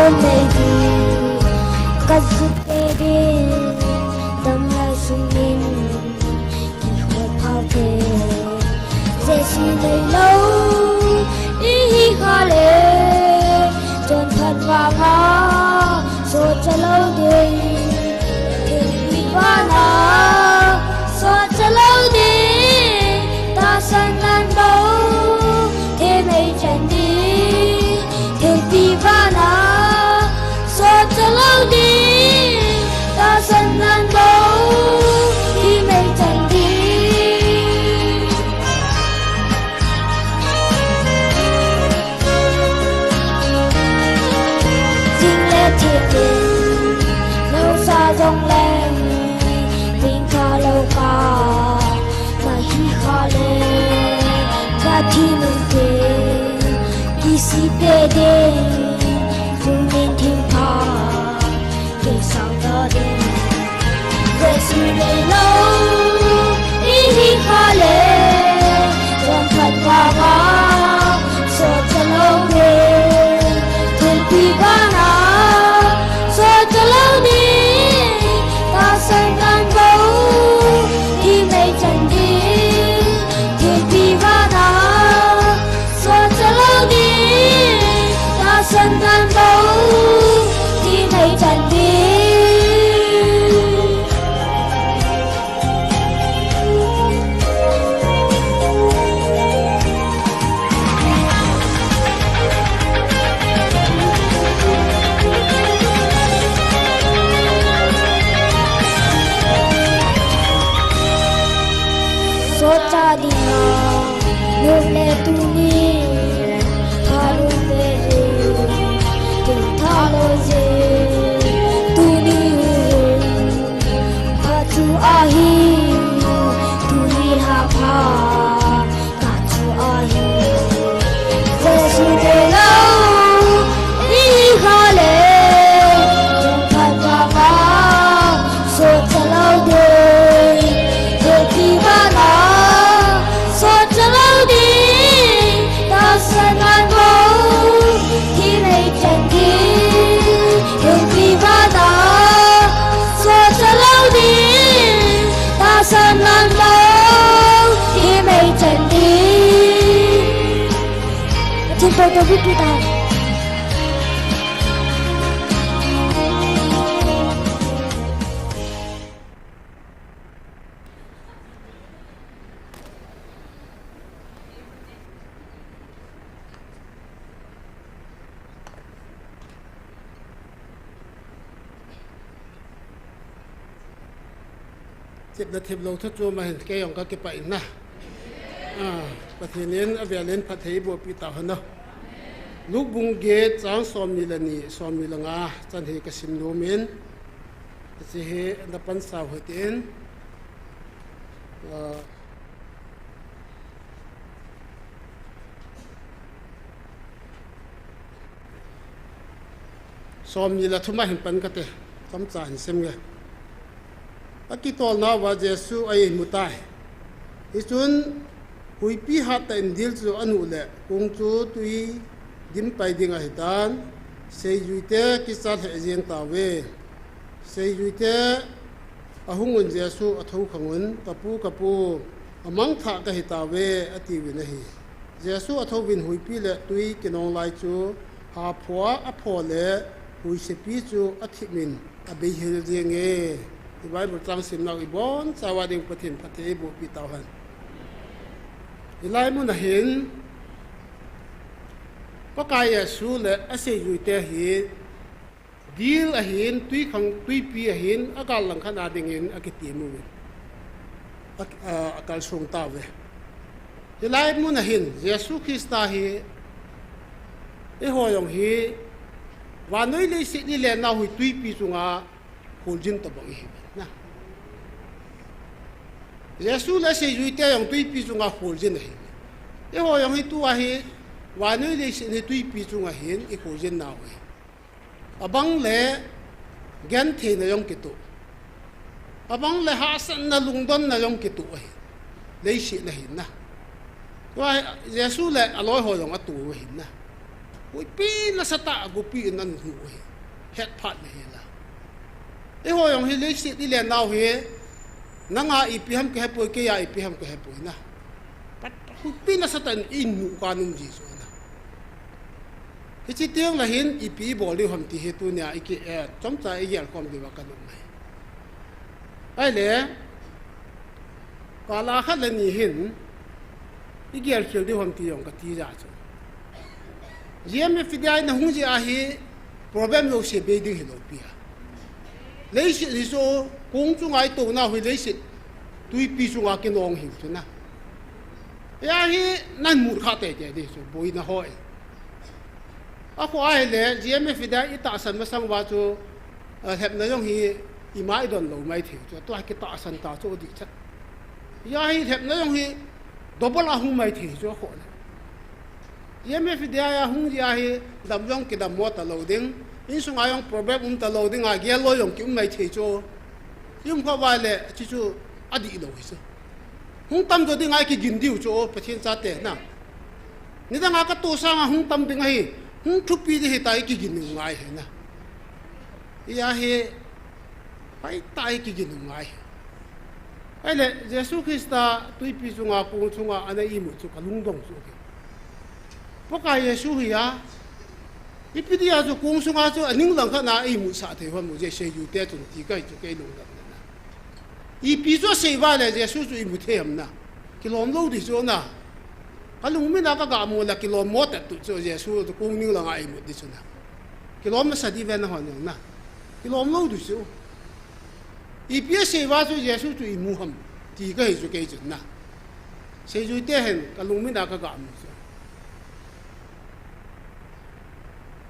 hôn mê đi cắt rút tê đi tâm lại sung in kỳ khuất thao thề dễ suy đầy lâu ý hi khá lệ trơn thật và ngã rồi cho lâu đi thiên bị vã nà rồi cho lâu đi ta sân ngàn bầu thế mây trần đi thiên bị vã nà rồi cho lâu đi ta sân ngàn bầu thế mây trần đi thiệt tình nếu xa rong lên tình ca lâu ca mà hi kha lên ca thi mình tiền kỳ si tê đê dùng nên thêm tha để sao đó đêm về suy lấy lâu ý hi kha lên trong thật qua ngã sợ cho lâu đêm thiên quy ba na cho lâu đi ta sân ngàn bầu khi mây trần đi thiên vi vã nà cho lâu đi ta sân ngàn bầu khi mây trần đi socha dina nule tuni thalu bere te thalo je tuni pachu ahi tuni ha pha pachu ahi jesu de lau ni khale jom pha pa socha lau de te ti ba na cho lâu đi ta sân ngàn bầu khi mây trần đi đường đi vã nà cho lâu đi ta sân ngàn bầu khi mây trần đi trên tôi biết đi taจิบนาทีลงทุกจูมาเห็นแกยองก็เก็บไปนะประเทศนี้อเวเลนพัทยบัวปีตาหันนะลูกบุงเกตจางสอมมิลนีสอมมิลงาจันเฮกสิมโนเมนจะเฮนับปันสาวเหตินสอมมิลทุมาเห็นปันก็เตะคำจ่าเห็นเซมไงอากิตอลนาว่าเยซูไอมุตายอิจุนหุยปีหัดแต่อินดิลจูอันุเล่กงจูตุยดิมไปดิ่งอาหิตานเซยุเตกิสัตเหเจียนตาเวเซยุเตอาหุงุนเยซูอัทุขังุนกับปูอามังทากะหิตาเวอติวินะฮีเยซูอัทุวินหุยปีเล่ตุยกินองไลจูหาผัวอพอเล่หุยเสปีจูอธิมินอเบฮิลเจียงเอที่ไว้บทจังสิมนาอีบอนสาวดิงประเทศพัทยบุปีตาหันอีไลมุนเห็นก็กายสูเละอาศัยอยู่แต่เห็นดีลเห็นตุยขังตุยปีเห็นอาการหลังขนาดเห็นอากิติมูอาการทรงตาเวอีไลมุนเห็นเยซูคริสต์เห็นไอ้หัวยองเห็นวันนี้เลยสิ่งนี้แหละน่าหุยตุยปีจุงอาหูจิงตบอีกนะเยซูเลยเสียอยู่แต่ยังตุยปีจุงอาหูจิงเห็นไอ้หัวยองเห็นตัวเห็นวันนี้เลยสิ่งนี้ตุยปีจุงอาเห็นไอ้หูจิงน่าเว้อบังเล่แกนเทนยองกิตุอบังเล่หาสันนลุงดอนนยองกิตุเห็นเลยสิ่งนี้เห็นนะว่าเยซูเลยอร่อยหัวยองอัตุเห็นนะ ui pi na sata gu pi nan hu het phat le la e ho yong hi le si ti le nau he nanga i pi ham ke poi ke ya i pi ham ke poi na pat ui pi na sata in mu ka num ji so na hi chi tiang la hin i pi bo li hom ti he tu nya i ke chom cha i yel kom di wa ka num mai ai le ka la khat le ni hin i gel khil di hom ti yong ka ti ja chu GM fidai na hung ji a hi problem lo se be ding lo pia lei si li so kung chu ngai to na hui lei si tui pi chu nga ke nong hi chu na ya hi nan mur kha te te de so boi na hoi a ko ai le GM fidai i ta san ma sang wa chu hep na yong hi i mai don lo mai the chu to ki ta san ta chu di chat ya hi hep na yong hi double a hung mai the chu ho na yeme fidia hung ya hi dam yong ki dam mo ta loading in sung ayong problem ta loading a gel lo yong ki mai thei cho yum kha wa le chi chu adi lo hi so hung tam do ding ai ki gin diu cho pathin cha te na ni da nga ka to sa nga hung tam ding hi hung thu pi di hi tai ki gin ngai he na ya he pai tai ki gin ngai ai le jesu christa tui pi sunga ku sunga ana i mu chu ka lung dong chu poka yesu hiya ipidia zu kung sunga zu aning lang kha na ai mu sa the hon mu je se yu te chun ti kai chu kai long dam na i pi zo se wa le yesu zu i mu the am na kilom lo di zo na ka lung mi na ka ga mu la kilom mo ta tu zo yesu zu kung ning lang ai mu di chu na kilom sa di ven hon na kilom lo du zo i pi se wa zu yesu zu i mu ham ti kai chu kai chun na se yu te hen ka lung mi na ka ga mu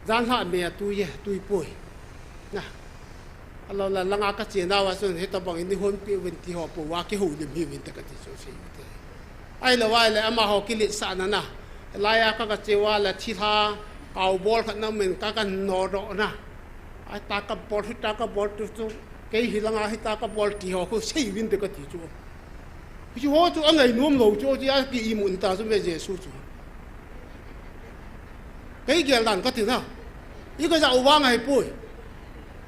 gian hạ mẹ tôi bồi nè alo là lăng ác chuyện nào vậy hết tao bằng ini hôn bị vấn thì họ bỏ qua cái hồ điểm hiểm tất cả thì số thế ai là vậy là mà họ cái lịch sản nè lại các cái chuyện là thi tha cầu ball khăn năm mình các cái nọ đó nè ai ta cái ball tu cái hi lăng ác ta cái ball thì họ có xây viên tất cả thì chú họ chú anh ấy nuông lâu chú chỉ cái im ổn ta chú về dễ số chú cái gì làm có thứ nào ý cái dạo vang hay bồi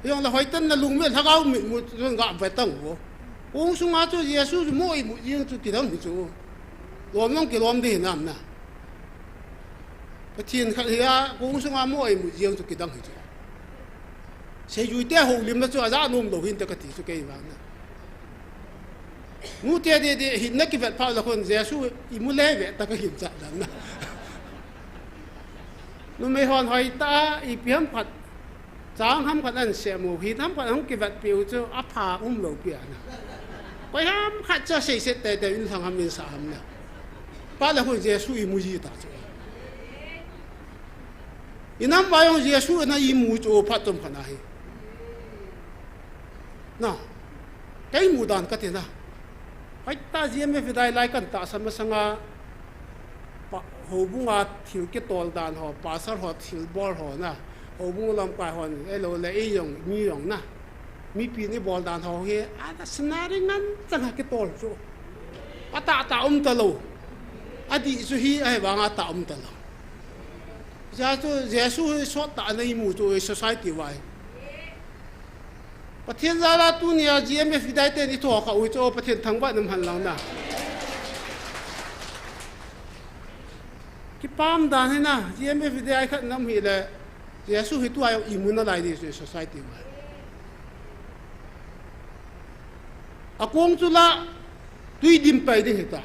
nhưng là hỏi tân là lùng miệng thắc áo miệng một gạm phải tầng vô uống xuống á cho Giêsu mỗi một riêng cho kỳ thống chú lom nó kỳ lom đi làm nè cái thiên khắc thì uống xuống á mỗi một riêng cho kỳ thống chú sẽ vui té hồ liêm nó cho ra nôm đầu hin tất cả thì cho cái vàng nè ngũ té đi hiện nãy cái vật phao là con Giêsu im lẽ vậy ta cái hiện trạng nè nó mới hòn hỏi ta ý biếm phật sáng hâm phật ăn xe mù hít hâm phật không kịp vật biểu cho áp hà lầu bia nè quay hâm khát cho xây xây tệ tệ in thằng hâm in sa hâm nè ba là hồi Giêsu ý mù gì ta cho in hâm ba ông Giêsu nó ý mù cho phát tâm khả năng nè cái mù đàn cái thế nào phải ta riêng với đại lại cần ta sắm sang hồ bung thiếu cái tol đàn họ pasar họ thiếu ball họ na hồ bung làm cái họ elo là ấy dùng mi dùng na mi pin cái ball đàn họ he ta snare ngăn chẳng cái tol cho ta ta talo đi su hi ai vang ta talo giờ cho Giêsu sốt ta này mu cho society vậyประเทศเราตัวนี้GMFได้เต็มที่ทั่วเขาจะประเทศทั้งบ้านน้ำหันเรานะकि पाम दान है ना GMF दे आई खत नम ही ले Giêsu ही तो आयो इम्यून लाई the society में अकोंग चुला तुई डिम पे दे हिता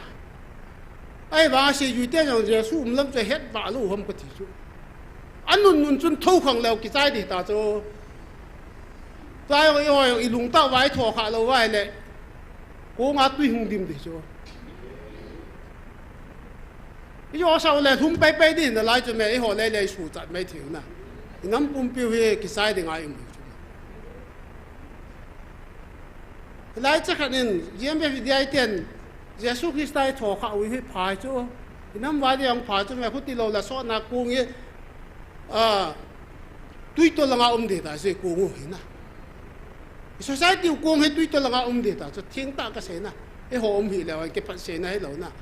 आई वहाँ से युते जो Giêsu उम्लम जो हेड बालू हम को तीसु अनुन नुन चुन थौ खंग लेव कि चाय दी ता जो चाय वो यो इलुंग ता वाई थो खा लो वाई ले कोंग आ तुई हुंग डिम दे जो yo sao le thum pe pe din la chu me ho le le su chat mai thiu na nam pum piu he ki sai de ngai mu lai cha khanin yem be vidai ten Giêsu Christai tho kha wi he phai chu nam wa de ang phai chu me khuti lo la so na ku nge tui to la nga de ta se ku ngu he na society ku he tui to la nga de ta chu thing ta ka se na e ho hi le wa ke phat se na he lo na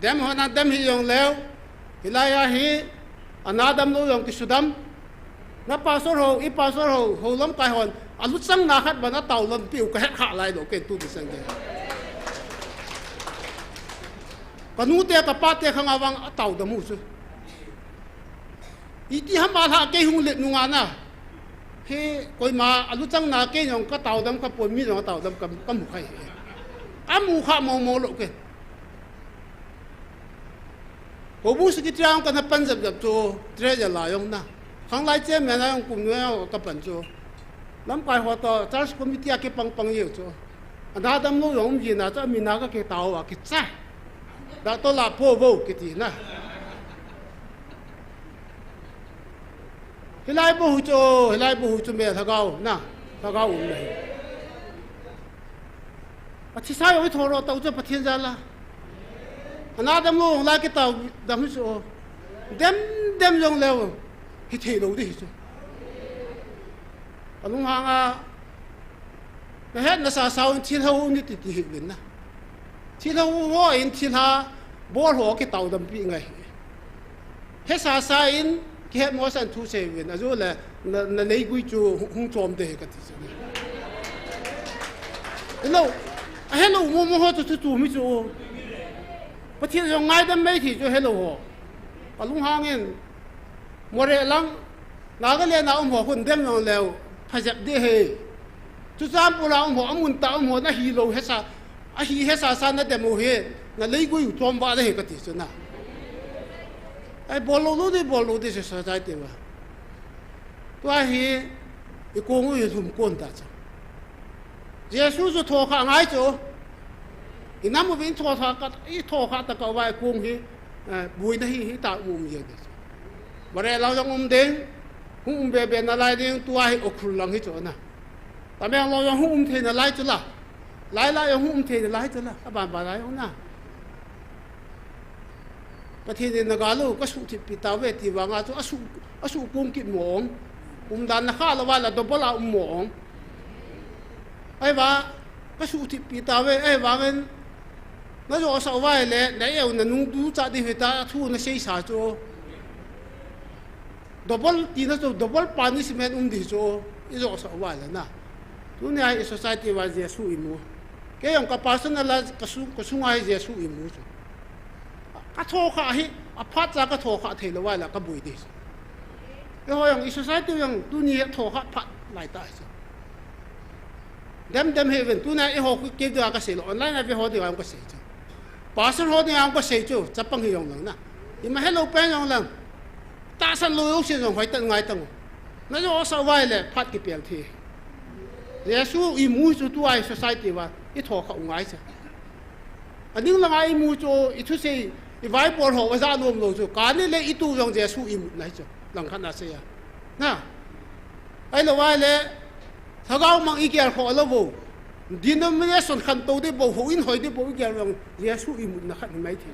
dem ho na dem hi yong leo hilaya hi anadam lo yong kisudam na pastor ho I pastor ho lam kai hon alut sang na khat bana taw lam piu ka kha lai lo ke tu ti sang ge kanu te ka pa te khang awang taw da mu su iti ham ba ha ke hung le nu nga na he koi ma alut sang na ke yong ka taw dam ka pon mi yong taw dam ka mu khai amu kha mo lo ke Obu sekitar kan Punjab jab tu treja layong na, hang lai jem mana yang kumnya kapan tu, lam kai hoto church committee ake pang yau tu, ada dam lo yong ji na tu minaga ke tahu ke cah, dah tu lah po kiti na. Hilai po hucu me thagau na, thagau ni. Aci saya itu orang tahu tu patien jala. Anadam lo la ke tau dam so dem yong lew hi the lo di so alung hanga na het na sa saw tin ho ni ti hi bin na tin ho wo in tin ha bor ho ke tau dam pi ngai he sa in ke het mo san tu se win a zo le na nei gui chu hung chom de ka ti so hello mo ho tu mi soประเทศยังไงแต่ไม่ที่จะเฮโลหัวปลุงหางเงินมัวเรื่องนักเรียนเอาหัวคนเต็มลงแล้วพยายามได้เฮจุดสามปุระหัวมุนตาหัวน่ะฮีโร่เฮซ่าเฮซ่าสันนั่นแต่โมเฮนั่นเลยกูอยู่จอมบ้าได้เฮก็ติดนะไอ้บอลลูดิเสียใจเต็มว่ะตัวเฮไอ้กูงูอยู่ทุ่มก้นตาจ้ะเยซูจะโทรข้างไอ้จ้ะอีน้ำมันวิ่งโทรศัพท์ก็อีโทรศัพท์ตะกวายกุ้งฮีบุยนะฮีตาอุ้มเยอะเลยวันนี้เราต้องอุ้มเด้งอุ้มเบนอะไรเด้งตัวให้อกขุ่นหลังให้จอนะแต่แม่เรายังอุ้มเทนอะไรจุละไล่ยังอุ้มเทนอะไรจุละบ้านอะไรอย่างน่ะประเทศนี้นักลูกก็สุทิปิตาเวทีวางอาจุอสุกุ้งกินหมองอุ้มดันนะข้าละวันละตัวเปล่าอุ้มหมองไอ้บ้าก็สุทิปิตาเวไอ้บ้าเงิน那就稍微嘞，那有那农都咋的回答出那些啥做，double 地那就 double 半的是没的做，一就稍微了那，都那一 society 话结束一幕，这样个发生了啦，个数还结束一幕做，个拖下去，拍咋个拖下提了完了个不的，然后样一 society 样都你拖下拍来打做。dem heaven tu na i ho ke da ka se lo online na be ho de am ka se chu pasal ho de am ka se chu chapang hi yong lang na i ma hello pen yong lang ta san lo yo se yong hoi tan ngai tang na yo sa wai le phat ki pel thi yesu i mu chu tu ai society wa i tho kha ngai cha aning lang ai mu chu i thu se i vai por ho wa za nom lo chu ka ni le i tu yong yesu i mu nai chu lang khan na se ya na ai lo wai le thagau mang ikyar kho alobo denomination khan to de bo hoin hoi de bo ikyar long yesu i mu na khan mai thi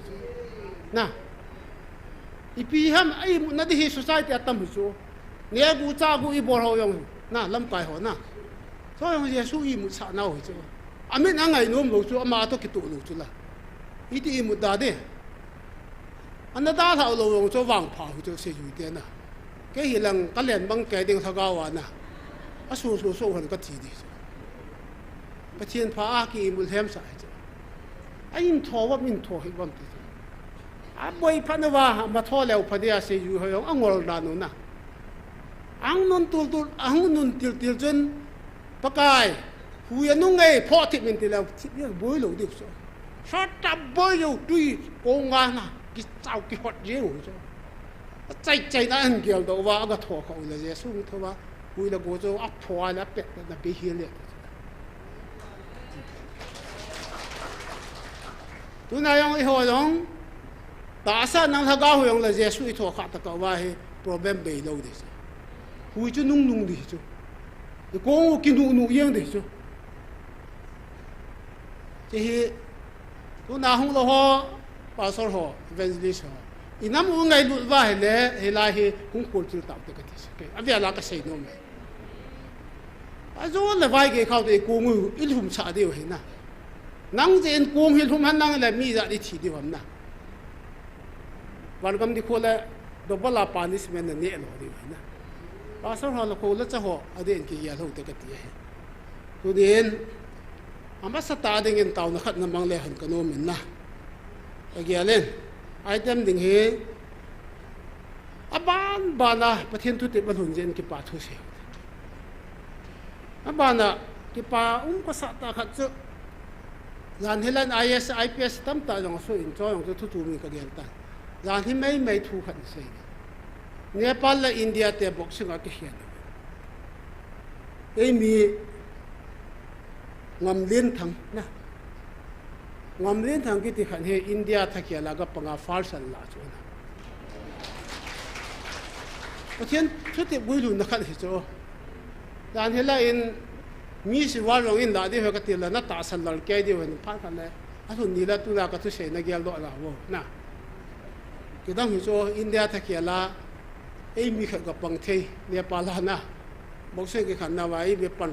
na ipi ham ai mu na de hi society atam chu ne gu cha gu i bor ho yong na lam pai ho na so yong yesu i mu sa na ho chu amen angai nom lo chu ama to ki tu lo chu la iti i mu da de anna da tha lo yong chu wang pha hu chu se yu de na ke hi lang ka len bang ke ding thagau wa na a su han ka ti di pathian pha ki mul hem sa a in tho wa min tho hi bam ti a boi pha na wa ma tho leu pha dia se yu hoyong angol da no na ang non tul ang non til chen pakai hu ya nu ngai pho ti min ti leu ti boi lo di so shot ta boi yo tui ko nga na ki chau ki hot je ho so chai na an gel do wa ga tho kho le je su tho wa hui là bố châu áp phòa là bẹt là bị hiền liệt, tôi nói ông ấy hỏi ông, tại sao năng thằng cao ông là Giêsu ít thọ khát tất cả hay problem bể lâu đấy, hui chứ nung đấy chứ, cái cô kia nung yên đấy chứ, thì tôi nói ông là họ pastor họ evangelist họ, inam u ngai lu va he la he kung khol chil tap te ka ti ke avia la ka sei no me azo le vai ke khau te ku ngu il hum cha de he na nang jen kung hil hum han nang le mi za di thi di hom na wan kam di khola double punishment na ne lo di na pa so ho lo ko la cha ho adin ki ya lo te ka ti he tu din ama sa ta ding in taw na khat na mang le han kano min na ka gi alen item ding he aban bana pathian tu te ban hun jen ki pa thu se abana ki pa ko sa ta khat chu yan helan IS IPS tam ta jong so in cho jong tu tu mi ka gen ta yan hi mai thu khat se Nepal la India te boxing a ki hian ei mi ngam lin thang na ngam lin thang ki ti khan he India thakia la ga panga falsan la chu na pathian thu te bui lu na khat hi cho yan hela in mi si wa long in la di he ka ti la na ta san lal ke di wen pha khan le a lu ni la tu la ka tu se na gel do la wo na ki dang hi cho India thakia la ei mi khat ga pang thei Nepal la na boxing ki khan na wa ei be pan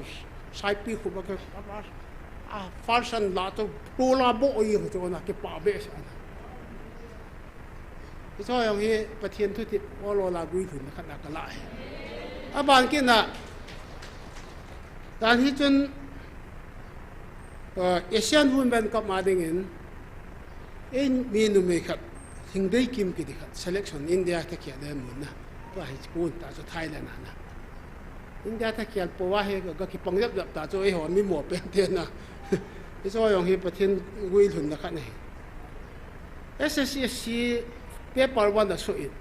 sai pi khu ba ka a falsan la to la bo oi ho cho na ki pa be sa na ki so yang hi pathian thu ti o lo la gui thun khat na ka la a ban ki na dan hi chun Asian Women Cup ma ding in mi nu me khat hing dei kim ki di khat selection India ta kya de mun na to hi kun ta so Thailand na India ta kya po wa he ga ki pang yap yap ta cho ei ho mi mo pe te na ki so yang hi pathian gui thun na khat nei SSC paper one da so in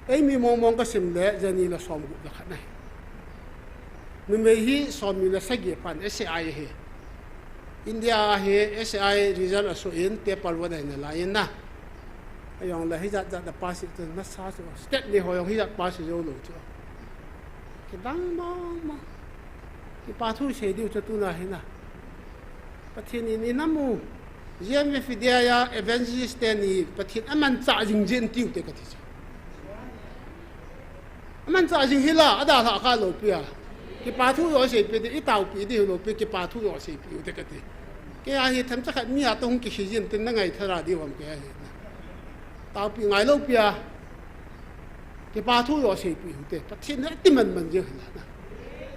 ei mi mong ka sim le jani la som gu da khat nei nu me hi som mi la sa ge pan SCI he India he SCI result so in paper one na la in na ayong la hi da pass it na sa so step ni ho yong hi da pass yo lo cho ki dang ma ki pa thu se diu cho tu na he na pathin ni namu Jam fidia ya evangelist ni pathin aman cha jing jin tiu te ka ti aman cha jing hila ada ha ka lo pia ki pa thu yo se pe i tau pi di lo pe ki pa thu yo se pi te ka ti ke a hi tham cha khat mi a tong ki hi jin tin na ngai thara di wam ke a hi tau pi ngai lo pia ki pa thu yo se pi te pathin na ti man je na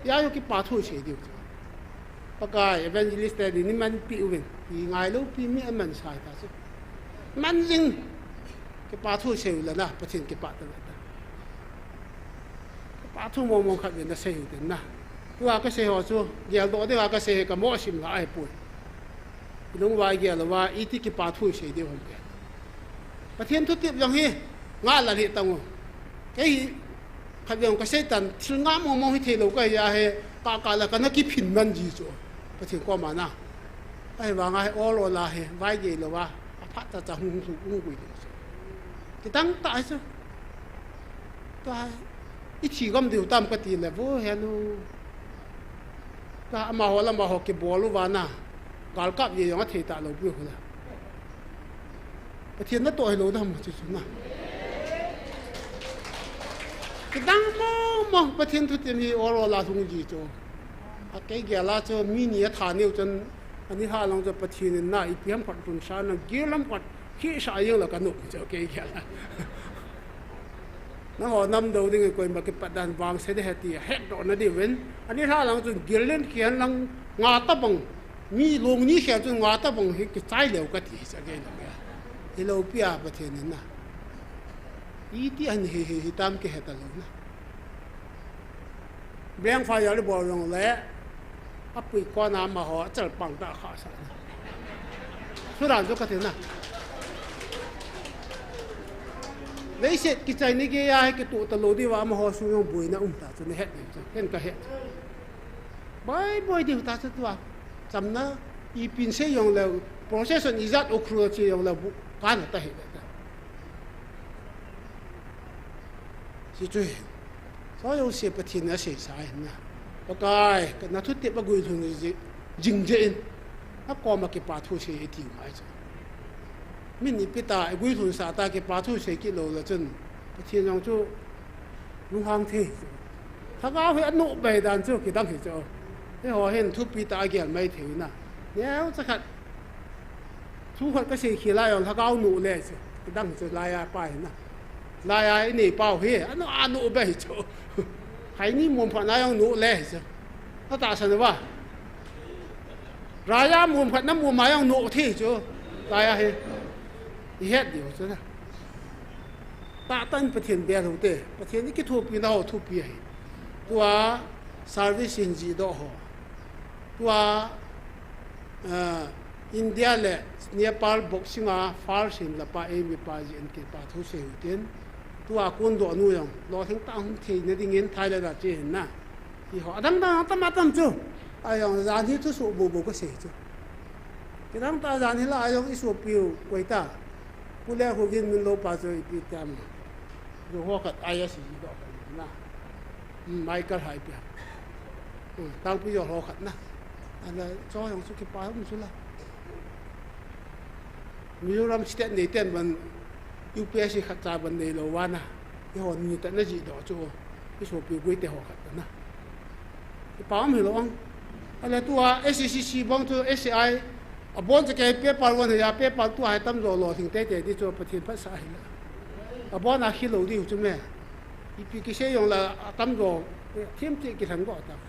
ya yo ki pa thu se di paka evangelist ni man pi uwen pi ngai lo pi mi man sai ta su man jing ke pa thu se la na pathin ke pa ta pa thu mo mo khat na se hu den na wa ka se ho chu gel do de wa ka se ka mo sim la ai pu lung wa gel wa iti ke pa thu se de hom ke pathin thu tip jong hi nga la ri tang ke hi khat yong ka se tan thil nga mo mo hi the lo ka ya he ka la ka na ki phin man ji chu pathin ko ma na ai wa ngai o lo la he vai ge lo wa pha ta cha hung su ung gui ki tang ta chu ta i chi gam diu tam ka ti le bo he nu ka ma ho la ma ho ki bo lu wa na gal kap ye yong a the ta lo bu hu la pathin na to he lo da mo chu na ki dang mo pathin thu ti mi o lo la thung ji chu a ke ge la chu mi ni a tha neu chen ani ha long chu pathin na I piam khat tun sa na ge lam khat khi sa yeng la ka nu chu ke ge la na ho nam do ding ko ma ke padan wang se de he ti he do na di wen ani ha long chu gilen khian lang nga ta bang mi long ni khia chu nga ta bang he ki chai leu ka ti sa ge na he lo pia pathin na I ti an he tam ke he ta lo na beng fa ya le bo long le a pui ko na ma ho chal pang ta kha sa su ran jo ka te na le se ki chai ni ge ya he ki tu ta lo di wa ma ho su yong bui na ta chu ne he hen ka he bai di ta chu wa cham na I pin se yong le procession izat okru chi yong le bu ka na ta he si chu so yo se pathin na se sai na pakai na thu te ba gui thun ji jing je in a ko ma ke pa thu se ti mai cha min ni pita gui thun sa ta ke pa thu se ki lo la chen pathin yong chu lu hang the tha ga he anu bai dan chu ki dang he cho he ho hen thu pita gyal mai the na ne cha khat thu khat ka se khi la yong tha ga nu le ki dang chu la ya pa na lai ai ni pau hi anu be chu hai ni mum phat na yang nu le chu ta ta san wa raya mum phat na mum ma yang nu thi chu lai ai hết điều chứ nào ta tân bát thiên bia đầu tiên bát thiên cái thu pi nào thu pi ấy tua service in gì đó ho tua India lệ Nepal boxing à far sin là pa em pa gì anh cái pa thu sưu tiền tua quân đội nuôi ông lo thằng ta không thì nên đi nghiên Thái là đã chơi na thì họ đâm tâm chứ ai ông ra thì thu số bù cái gì chứ cái đâm ta ra thì là ai ông ít số biểu quay taผู้แรกเขากินมันโลปาโซอีปีเต็มดูหัวกัดไอ้สิจีดอกนะไม่ก็หายไปตั้งปีจอหัวกัดนะอะไรจ้อยของสุขีปามันสุดละมีรู้รำสิเตนในเต้นมันยูพีเอสขัดจ่าบันในโลวานะที่หัวมีแต่นั่นจีดอกจู่ที่โชว์ปีกุยเตะหัวกัดนะปาไม่รู้อะไรตัว SCC บางตัว SCI bónจะแก่เปียปาวันเดียเปียปาตัวให้ตั้มรอถึงเตะที่ตัวประเทศภาษาหิละบอนอาคิโลดิวจุ่มแม่อีพีกิเชยงละตั้มรอเทียมที่กิทันก็ตัก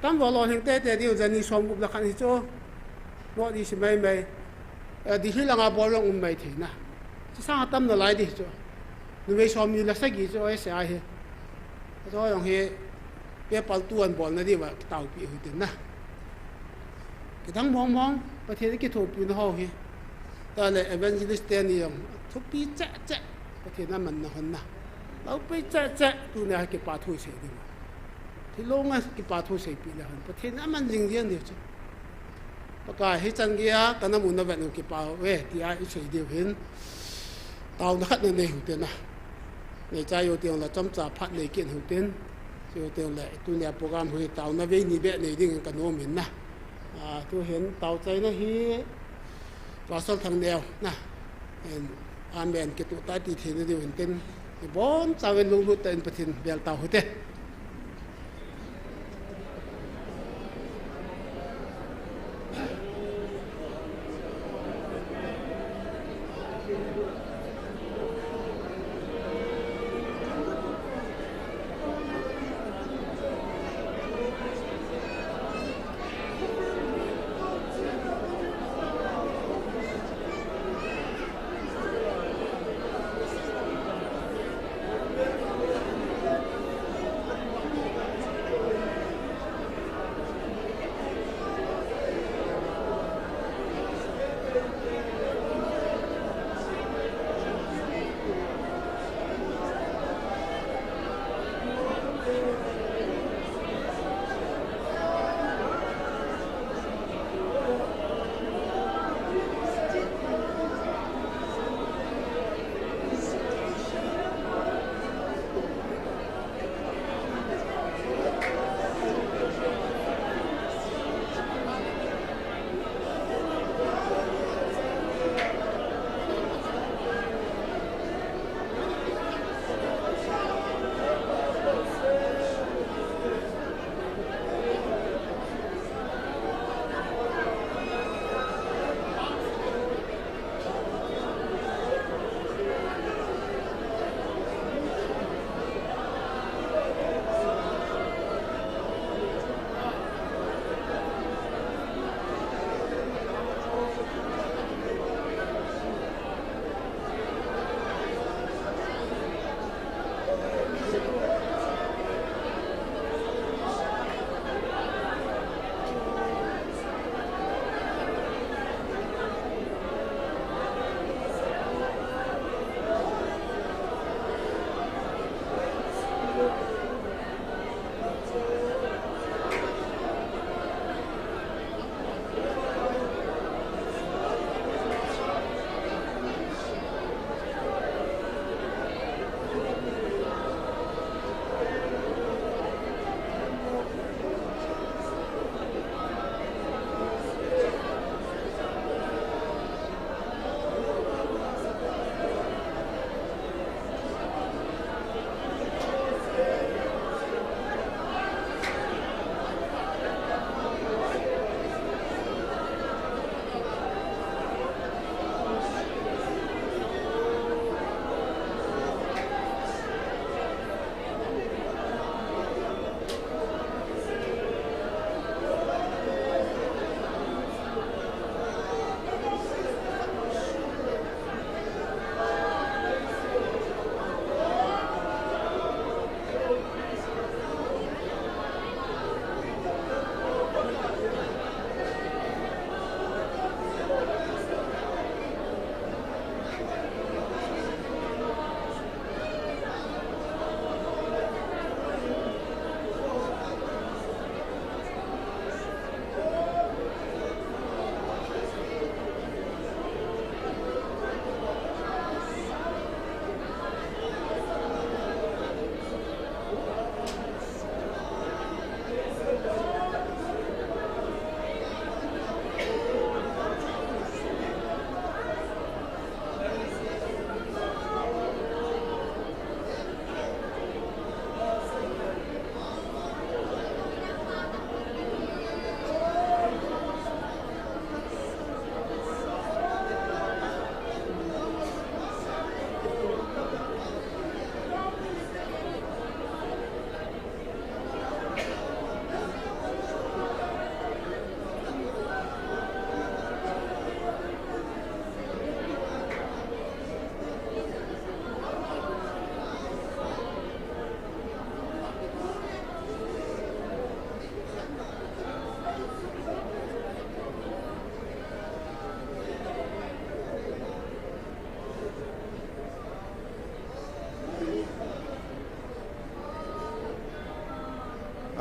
ตั้มรอถึงเตะที่จะนี่สมบุกละคันที่โจ้นอดีสิไม่ดิที่ละงาบอลงไม่ถึงนะจะสร้างตั้มละลายดิโจ้หรือไม่สมอยู่ละสักกี่โจ้เสียเฮโจ้ยังเฮเปียปาตัวบอลนั่นดีว่าเต่าปีหุ่นเด่นนะcái thằng mongประเทศที่ถูกปีนห้องฮีแต่เลย evangelist เนี่ยยังทุกปีเจ๊ประเทศนั้นมันน่ะนะเราไปเจ๊ตัวเนี่ยให้ปาทุยเสียดีที่ลงอ่ะให้ปาทุยเสียปีละหันประเทศนั้นมันจริงเดียวจ้ะประกาศให้จังเกียกันน้ำมันน่ะแบบนึงให้ปาเว้ที่ไอ้เสียเดียวเห็นตาวนักนั่นเนี่ยหุ่นเด่นนะในใจอยู่เดียวเราจำจ่าพัดในเกียนหุ่นเด่นอยู่เดียวเลยตัวเนี่ยโปรแกรมหุ่นตาวนับเวนี่แบบในดิ่งกันโน้มเห็นนะตัวเห็นเต่าใจนะฮีว่าส้นทางแนวนะอาเมนเกตุตาตีเทนเดียวเห็นเต้นบอนสาวเวนลุงลุเต้นประทินเบลเต่าหัวเต้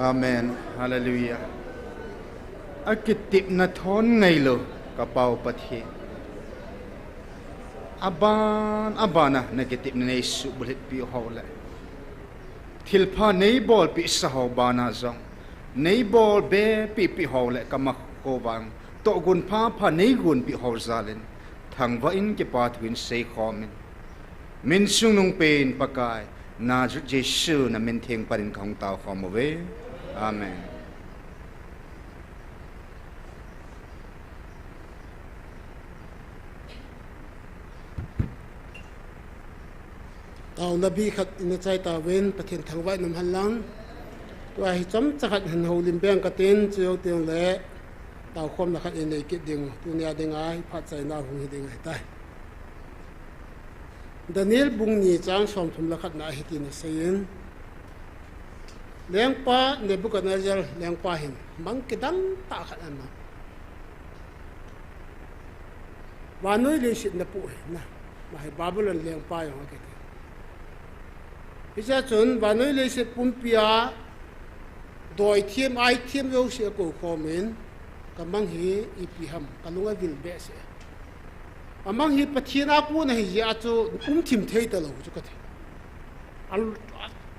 Amen. Hallelujah. Akitip na thon ngay lo kapaw pati. Abana nagitip na Yesu bulit pi hole. Tilpa neibol pi sahaw bana zong. Neibol be pi hole kamakowang. Togun pa neigun pi hawzalin. Thangwa in ki patwin say komen. Min sung nung pain pakai. Na Jesu na min thieng parin kong tao kamawe. Amen. tàu nabi khát in trái tàu ven phát hiện thằng vợ nằm hàn lăng tôi hay chấm chắc hạt hàn hậu lim beng cái tên chiếu tiếng lệ tàu khom là khát in này kết định tôi nhà tiếng ai phát trái nào hùng tiếng ai tai Daniel bung ni chang som thum la khat na hi tin sayin leng pa Nebuchadnezzar leng pa hin mang kedang ta khat an ma wa noi le sit na pu na ma hi Babylon leng pa yong ke bisa chun wa noi le sit pum pia doi thiam ai thiam yo se ko komen ka mang hi ipiham kalunga vil be se amang hi pathina ku na hi ya chu thim thei ta lo chu ka the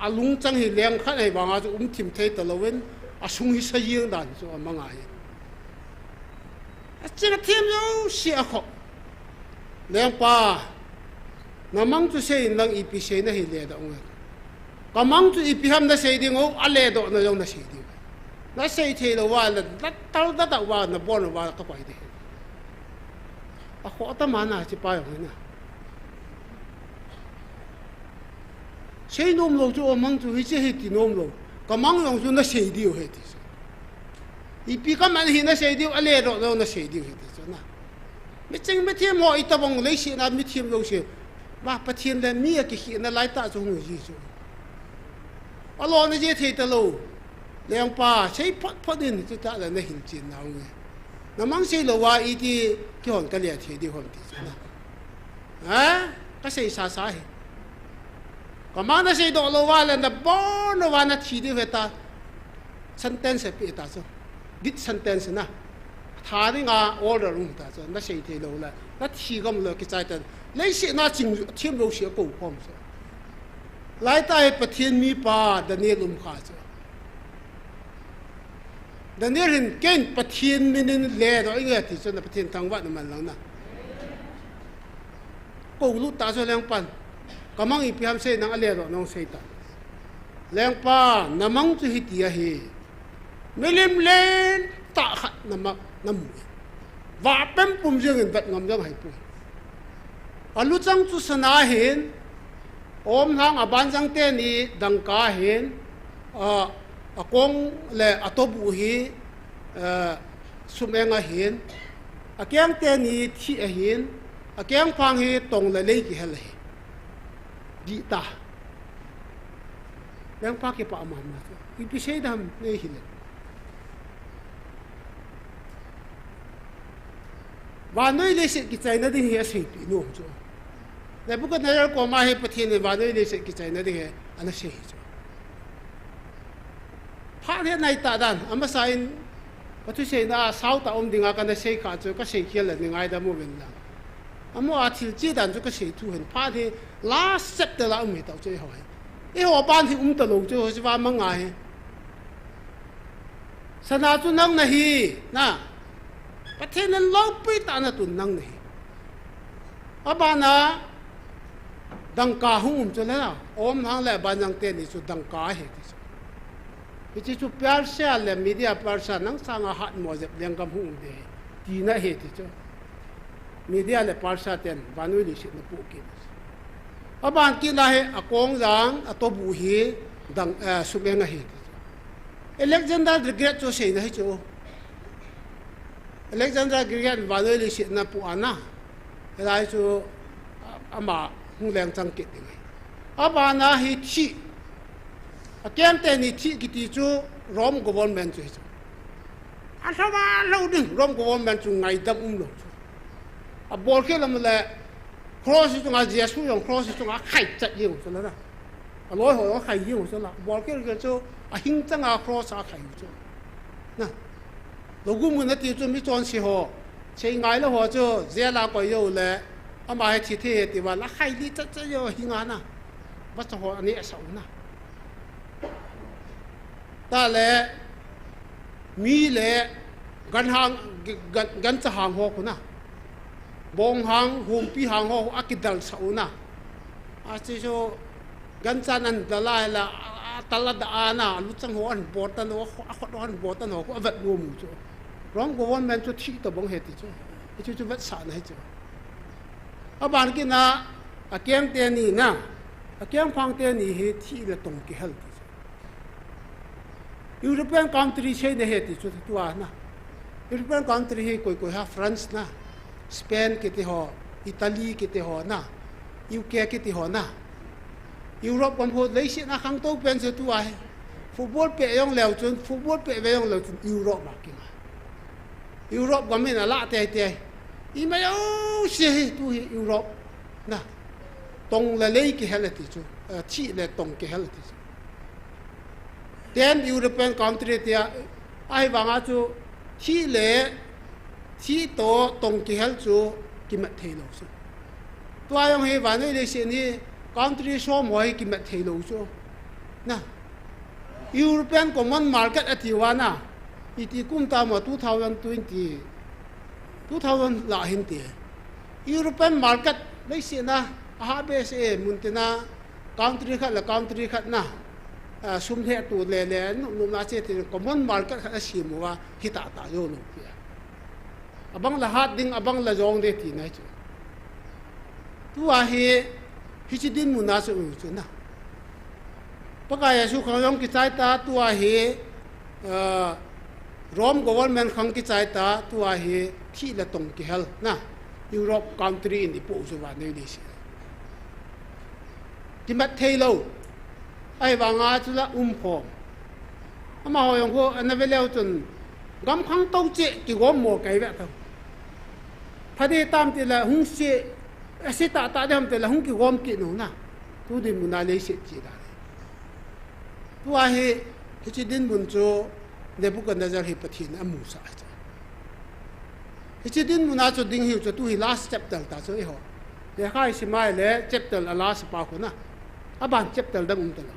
alung chang hi leng khat ai wanga chu thim thei ta lo wen asung hi sa yeng dan chu amang ai a chena thiam yo si a kho leng pa namang chu sei nang ipi sei na hi le da ong kamang chu ipi ham na sei ding o ale do na yong na sei ding na sei thei lo wa la tal da wa na bon wa ka pai de a kho ta mana chi pa yong na sei nom lo chu mang chu hi che hi ti nom lo ka mang long chu na sei diu he ti i pi ka man hi na sei diu ale ro lo na sei diu he ti na mi ching mi thiam mo i ta bong le si na mi thiam lo se ba pa thiam le mi ki hi na lai ta chu hu ji chu a lo na je thei ta lo leng pa sei phat phat din chu ta la na hin chin na nge namang sei lo wa i ti ki hon ka le thei di hon ti na ha ka sei sa sa he kamana sei do lo wa la na bon wa na thi di veta sentence pe ta so dit sentence na tha ri nga order rum ta so na sei thei lo la na thi gam lo ki chai tan lei si na ching thiam lo sia ko pom so lai tai pathian mi pa Daniel kha so Daniel hin ken pathian minin le do inga ti so na pathian thang wa na man lang na ko lu ta so leng pan kamang ipiam se nang ale ro nong sei ta leng pa namang chu hi ti a hi melim len ta khat namak namu wa pem pum jeng en bat ngam jang hai pu alu chang chu sana hin om hang aban jang te ni dang ka hin a kong le atobu hi sumenga hin a kyang te ni thi a hin a kyang phang hi tong le le ki hel hi di ta leng pa ke pa ma ma i pi sei dam ne hi le wa noi le se ki chai na ding he sei pi no cho le bu ko na ko ma he pathian ne wa noi le se ki chai na ding he ana sei cho pha le nai ta dan ama sain pathu sei na sau ta om dinga ka na sei ka cho ka sei khial le ngai da mo wen la amo a thil chi dan chu ka sei thu hen pha the last step de la mi tao chơi hỏi e ho ban thi ta lo chu ho wa mang ngai sana chu nang na hi na pathen nan lo pi ta na tu nang nahi abana dang ka hum chu la om hang le ban jang te ni chu dang ka he ti chu chu pyar se le media person nang sang a hat mo je leng kam hum de ti na he ti chu media le parsa ten banui li sit na pu ki aban ki la he akong jang atobu hi dang sumenga hi Alexander the Great cho sei na hi chu Alexander the Great banui li sit na pu ana lai chu ama hung leng chang ki ding abana hi thi akem te ni thi ki ti chu Rome government chu asama lo ding Rome government chu ngai dam lo a bol ke lam le cross chu nga jesu yong cross chu nga khai chat yong so la a loi ho khai yong so la bol ke chu a hing changa cross a khai chu na logu mun na ti chu mi chon si ho chei ngai la ho chu zela ko yo le ama he thi the ti wa la khai li cha cha yo hinga na ba cha ho ani sa na ta le mi le gan hang gan cha hang ho ku na bong hang hum pi hang ho akidal sa una a chi so gan cha nan da la la tala da ana lu chang ho an botan ho a khot ho an botan ho ko vat mu mu chu rong go won men chu thi to bong he ti chu chu vat sa na chu a ban ki na a kyang te ni na a kyang phang te ni he thi le tong ki hel European country che ne he ti chu tu na European country he koi ha France na Spain ki ti ho Italy ki ti ho na UK ki ti ho na Europe kon ho lấy chuyện na khang tâu pen se tu ai football pe yong leo chun football pe ve yong leo chun Europe ma ki ma Europe ko men la te te I ma yo se tu Europe na tong la lei ki hela ti chu chi le tong ki hela ti chu then European country te ai wa nga chu chi le chi to tong ki hel chu ki ma thei lo chu tu ayong he wa nei le se ni country so moi ki ma thei lo chu na European common market atiwana iti kum ta mo 2020 la hin te European market le se na ha be se muntina country khat na sum the tu le nu na che te common market kha si mo wa hita ta yo lo pia abang la hat ding abang la jong de ti nai chu tu a he hi chi din mu na chu chu na pakaya su khang yong ki chai ta tu a he Rome government khang ki chai ta tu a he thi la tong ki hel na Europe country in the po chu wa nei le si ti mat thei lo ai wa nga chu la pho ama ho yong ko an ve leo chun gam khang tong che ki gom mo kai ve ta phade tam ti la hung se ase ta dem te la hung ki gom ki no na tu di mu na le se chi da tu a he chi din bun chu ne bu kan nazar hi pathin amu sa cha chi din mu na chu ding hi chu tu hi last chapter ta chu ho le khai si mai le chapter la last pa ko na aban chapter dang ta la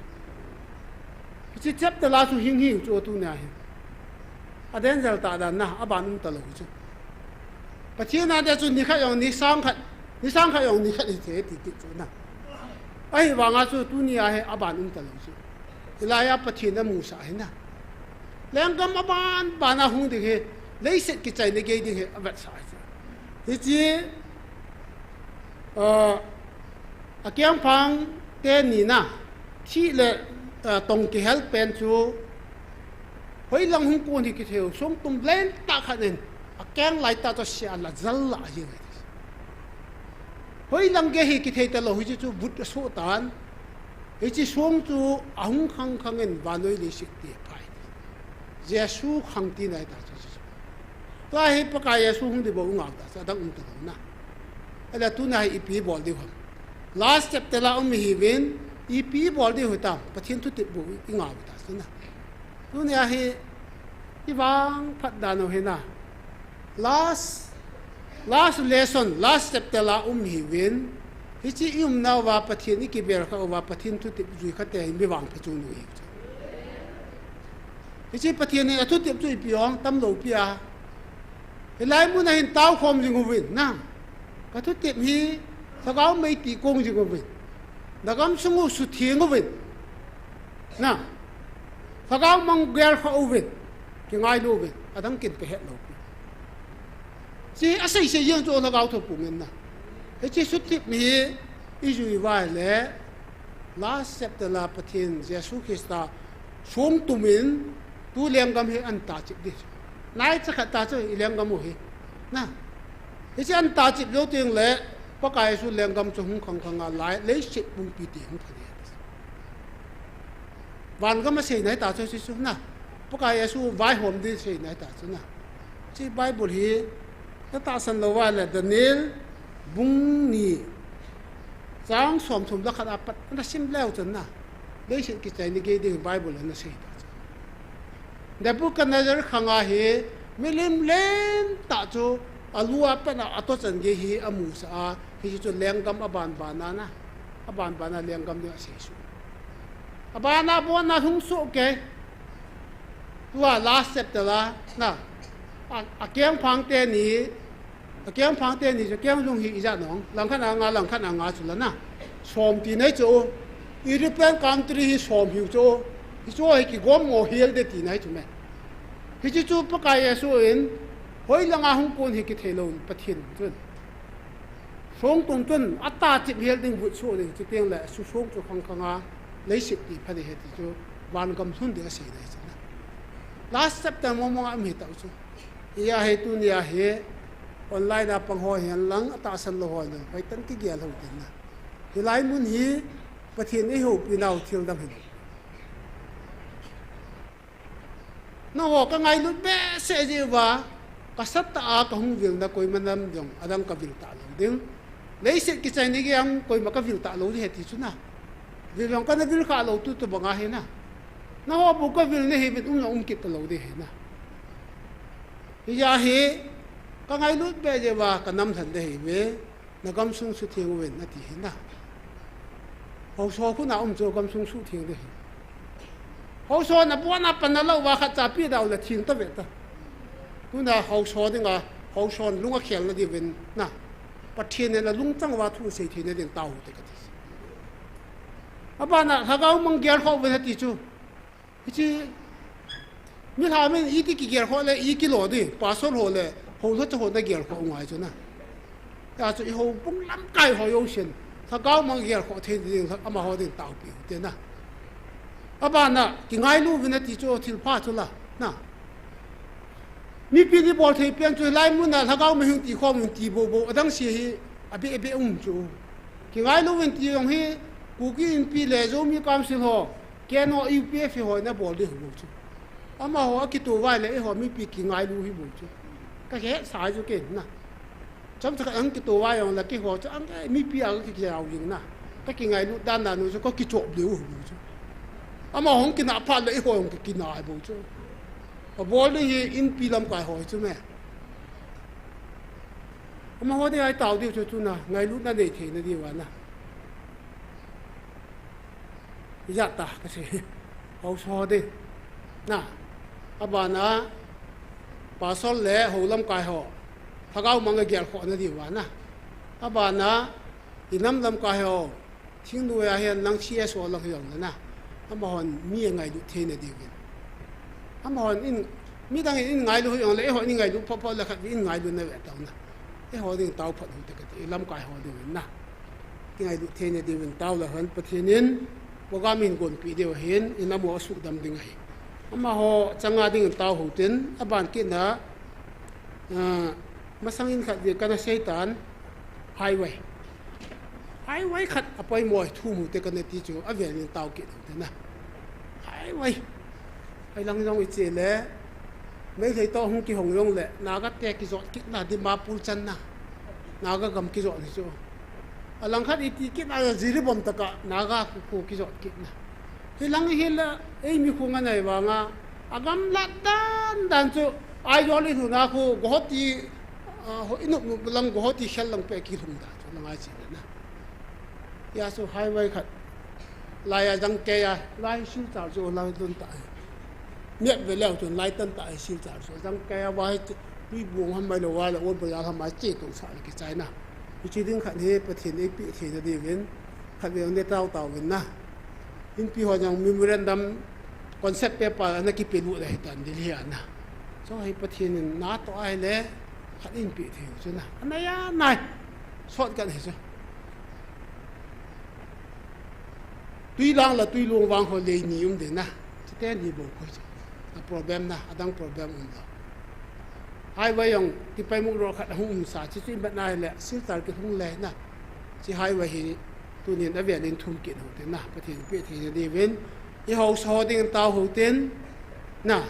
chi chapter la chu hing hi chu tu na hi aden zal ta da na aban ta lo chu pathin na de chu ni kha yong ni sang kha yong ni kha ni che ti chu na ai wa nga chu tu ni a he aban ta lo chu ilaya pathin na mu sa hi na leng gam aban ba na hung de he lấy set ki chai ne ge di he avat sa hi chi a kyang phang te ni na thi le tong ki help pen chu hoi lang hung ko ni ki theu som tum len ta khanen a kyang lai ta to sia la zal la hi hoi lang ge hi ki thei ta lo hi chu but so tan hi chi som chu ahung khang en wa noi le sik ti pai jesu khang ti nai ta chu ta hi pa ka yesu hung di bo nga ta sa dang ta na ala tu na hi pi bol di hom last chapter la hi win I pi bol di hota pathin tu ti bu I nga ta na tu ne hi I wang phat da no he na last lesson last chapter la hi win hi chi na wa pathin ki ber kha wa pathin tu ti ju kha te mi wang pha chu nu hi chi pathin ni atu ti chu pi ong tam lo pi a lai mu na hin tao khom jing win na ka tu ti hi sa gao mai ti kong jing win da gam sungu su thieng win na sa gao mang gel kha win ki ngai lo win adam kin pe het lo chi asai se yang zo la gao tho pu men na he chi su ti mi I ju wa le last chapter la pathin jesu krista som tu min tu leng gam he an ta chi di nai cha kha ta chu leng gam ho he na he chi an ta chi lo ting le pa kai su leng gam chu hung khang a lai le sit bung pi ti hung phani van gam se nai ta chu su na pa kai su vai hom di se nai ta chu na chi bible hi ta san lo wa le Daniel bung ni chang som la khat apat na sim leo chen na le sit ki chai ni ge di bible na se ta Nebuchadnezzar khanga hi milim len ta chu alua pana ato chan ge hi amu sa hi chu lenggam aban banana aban bana lenggam de se su abana bona hung so ke tua last chapter la na a kyang phang te ni a kyang phang te ni chu kyang lung hi ja nong lang khan nga chu la na som ti nei chu European country hi som hi chu hi chu hi ki gom ngo hel de ti nei chu me hi chu pa kai su in hoi langa hung kon hi ki thelo pathin chun song tong tun ata chip hel ding bu chu ding chi teng la su song chu khang khanga lấy sự thì phải để thì cho ban cầm thun để xử đấy chứ last September mong am hiểu chứ ya hay tu ya hay online na pang hoa hiện lăng ta san lo hoa nữa phải tấn cái gì là hậu tiền na thì lại muốn hi bắt hiện ấy hậu bị nào thiêu đâm hình nó họ cái ngày lúc bé sẽ gì và cái sát ta cái hung việc na coi mà nam dòng adam cái việc ta lâu đừng lấy sự cái trái này cái ông coi mà cái việc ta lâu thì hết thì chứ na vì lòng cái việc khá lâu tu bằng ai na nó họ buộc cái việc này thì mình kịp lâu đi hết na bây giờ thì cái ngày lúc bây giờ và cái năm thần đấy về nó cầm súng xuất hiện về nó thì hết na hậu số cũng nào cho cầm súng xuất hiện đấy hậu số nó buôn nó bán nó lâu và khách trả biết đâu là thiên tới vậy ta cũng là hậu số đấy nga hậu số lúc cái khéo là đi về na bắt thiên này là lúc trăng và thu xây thiên này đến tàu đấy cái abana hagaw mang gear ho ben hati chu chi mi ha men i ki gear ho le i kilo di pasol ho le ho lo chu ho na gear ho ngai chu na ya chu i ho bung lam kai ho yo shin hagaw mang gear ho the di ama ho din tau pi te na abana ki ngai lu ben hati chu thil pha chu la na mi pi di bol the pian chu lai mun na hagaw me hung ti kho mun ti bo bo adang si hi abi chu ki ngai lu ben ti yong hi cookie pi le zo mi kam sil ho keno UPF ho na bol de ho chu ama ho ki tu vai le ho mi pi ki ngai lu hi bu chu ka he sa ju ke na cham cha ang ki tu vai on la ki ho chu ang mi pi al ki ya yin na ka ki ngai lu dan na nu chu ko ki chop liu hu chu ama hong ki na pha le ho hong ki na bu chu a bol de hi in pi lam kai ho chu me ama ho de ai tao di chu na ngai lu na de the na di wa na dạ ta cái gì hậu số đi na abana pasol le hậu lâm cài họ thagao mang cái gel họ nó đi vào na abana inam lâm cài họ thiên nuôi hiện năng chia số năng hiệu na amahon mi ngày du thế này đi vậy amahon in mi đang in ngày du hiệu lấy họ in ngày du pop là khác in ngày du này vậy tao na cái họ đi tao phật được cái lâm cài họ đi vậy na cái ngày du thế này đi vậy tao là hơn bất thiên boga min gon pi deu hen ina mo su dam ding ai ama ho changa ding taw hu tin aban ki na masang in khat de kana shaitan highway khat apoi moi thu mu te kana ti chu avel in taw ki te na highway ai lang jong i che le mấy thầy to hung ki hong yong le na ga te ki zot ki na di ma pul chan na ga gam ki zot ni chu alang khat iti ki na ziri bom taka naga ku ki zot ki na hilang hila ei mi khunga nei wa nga agam la dan chu ai yo li hu na khu gohoti ho inu lang gohoti khel lang pe ki thum da chu lang ai chi na ya su highway khat lai ya jang ke ya lai siu cha chu lai don ta miet ve leo chu lai tan ta siu cha chu jang ke ya wa bi buông ham mai lo wa la on ba ya ham mai che tu sa ki chai na chỉ đến khát hết, bắt hiện ấy bị thì là đi đến khát về ông tao tao đến na, in pi họ rằng memorandum concept paper anh cái pelu đấy toàn đi liền na, cho hay bắt hiện nát to ai lẽ khát in bị thì chứ na, anh này à này, sót cái này chứ, tuy lang là tuy luồng vàng họ lấy nhiều đến na, chỉ tên đi bộ thôi chứ, là problem na, đang problem đó. Highway yang ti pai muk ro khat hung sa chi chi bat nai le sil tar ki hung le na chi highway hi tu nin a ve len thum ki ho te na pathin pe thi ni ven i ho so ding ta ho ten na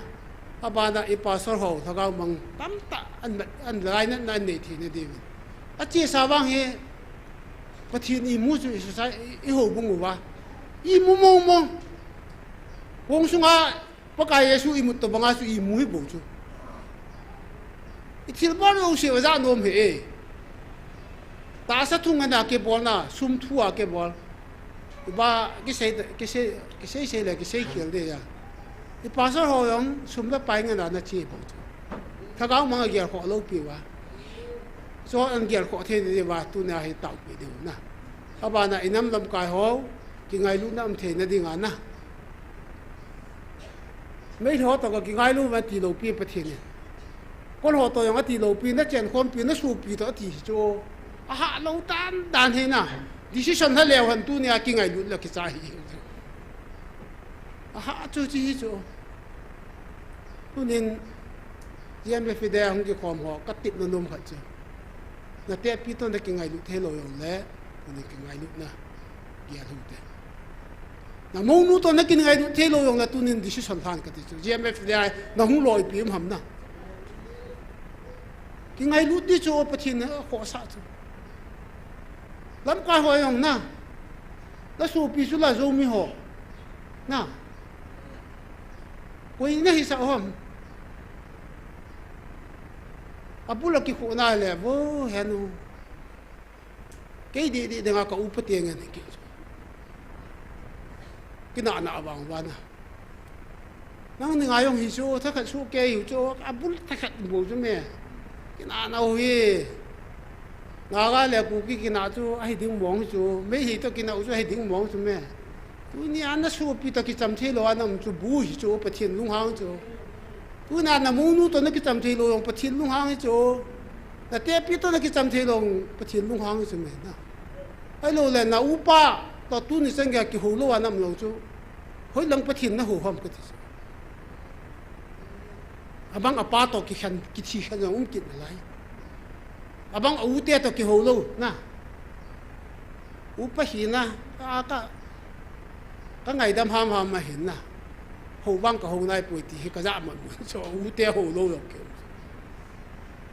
abana i pasor ho thagau mang tam ta an lai na nan nei thi ni ven a chi sa wang he pathin i mu chu sa i ho bung wa i mu mo mo wong sunga pakai Yesu imut to banga su imui bo chu itil bar o se za nom he ta sa thung na ke bol na sum thua ke bol ba ke se le ke se khel de ya i pastor ho yong sum la pai nga na chi bo chu tha ga ma ge ko lo pi wa so an ge ko the de wa tu na he tau pi de na aba na inam lam kai ho ki ngai lu nam the na ding na mấy họ tao cái ngay luôn mà tỷ lệ pi bát thiên con họ tao yang tỷ lệ pi nó chèn con pi nó sụp pi đó thì cho hạ lâu tan đàn thế nào decision nó leo hơn tu nha cái ngay luôn là cái sai hạ cho chi cho tu nên riêng về phía đây không cái khoa họ cắt tít nó nôm hết chứ là tép pi tôi là cái ngay luôn thế rồi lẽ nên cái ngay luôn na kia luôn thế na mong nu to na kin ngai the lo yong la tu nin decision than ka ti GMF dai na hu loi pi ham na ki ngai lu ti cho pathin na ho sa chu lam ka ho yong na la su pi su la zo mi ho na ko ina hi sa hom abula ki khu na le vo hanu ke di de nga ka u pati nga ni ki cái nọ bằng vân à nó người ông hi số thắc số kê hiểu số abul thắc bù cho mẹ cái nọ nào hi ngà cái là cụ cái nọ cho ai tiếng mong cho mấy hi to cái nọ cho ai tiếng mong cho mẹ tôi ni anh nó số pi to cái chăm thế lo anh nó cho bù hi cho bắt thiên lung hang cho tôi nà nà mông nu to nó cái chăm thế lo ông bắt thiên lung hang cho là té pi to nó cái chăm thế lo ông bắt thiên lung hang cho mẹ na ai lo là na upa tao tu ni sang cái hồ lô anh nằm lâu chú, hồi lăng bắt thiên nó hồ hòm cái gì, abang apa tao cái khăn cái chi khăn nó kít lại, abang ưu tiên tao cái hồ lô na, upa hi na, cái ngày đam ham mà hiện na, hồ bang cái hồ này bồi thì cái giá mà cho ưu tiên hồ lô rồi kiểu,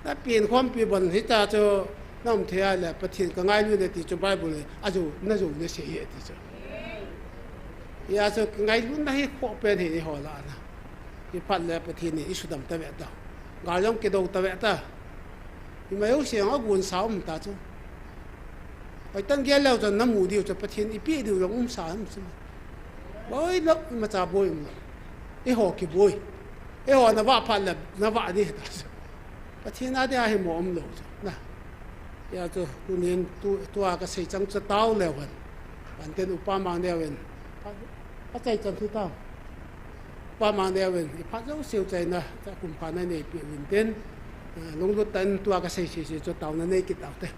那变ความ变本迄搭就。那我们睇下来，不听个爱论的地就拜不嘞，啊就那种的写业的就，呀就爱论那些扩变的好啦那，一拍来不听的，一说他们特别大，俺用给到特别大，因为有些我管少唔大就，我等下了就那目的就不听，一别就用少唔是嘛，喂了嘛咋不用了，一好给不会，一好那话拍了那话的大就，不听那点还冇咁老就那。ya tu kunin tu aga sei chang cha tau lewan an ten upa mang lewan pa chai chan thu tau pa mang lewan pa jau siu chai na ta kum pa na nei pi win ten long lu tan tu aga sei sei cho tau na nei ki tau te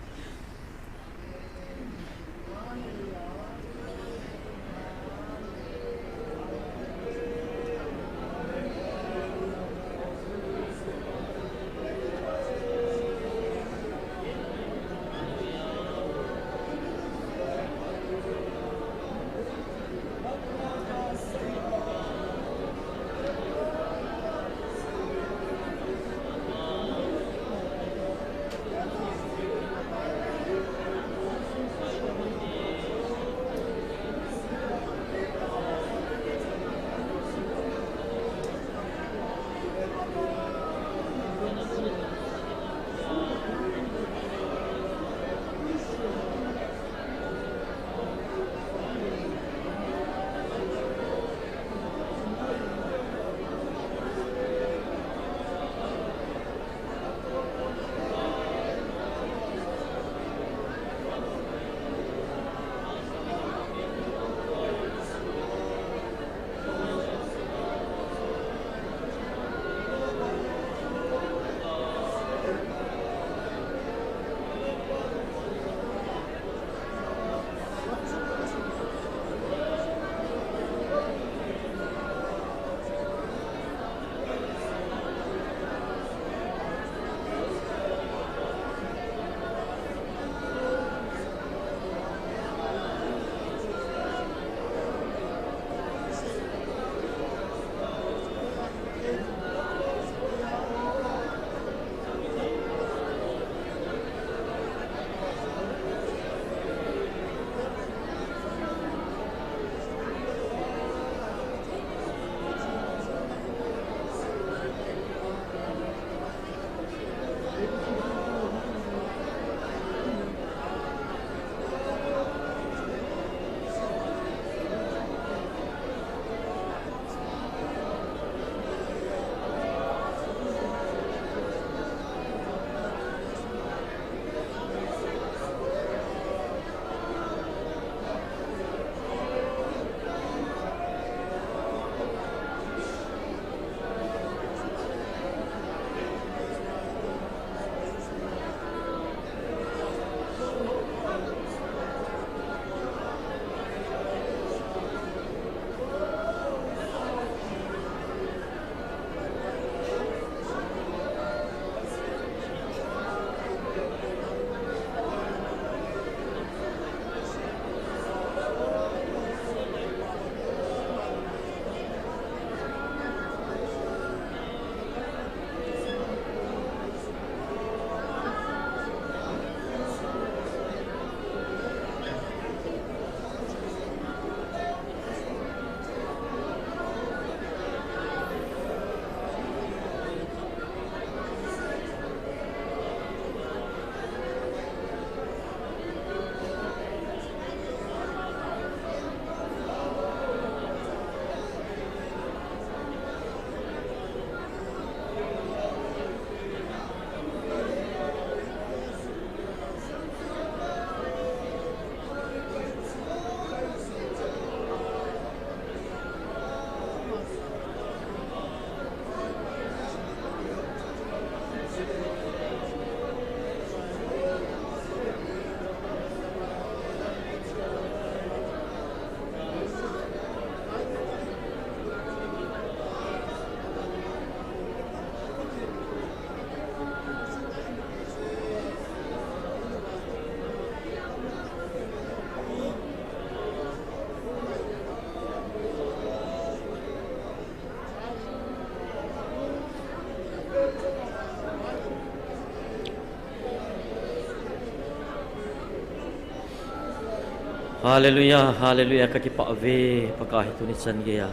Haleluya, haleluya kakipa ve pakah tu ni san gaya.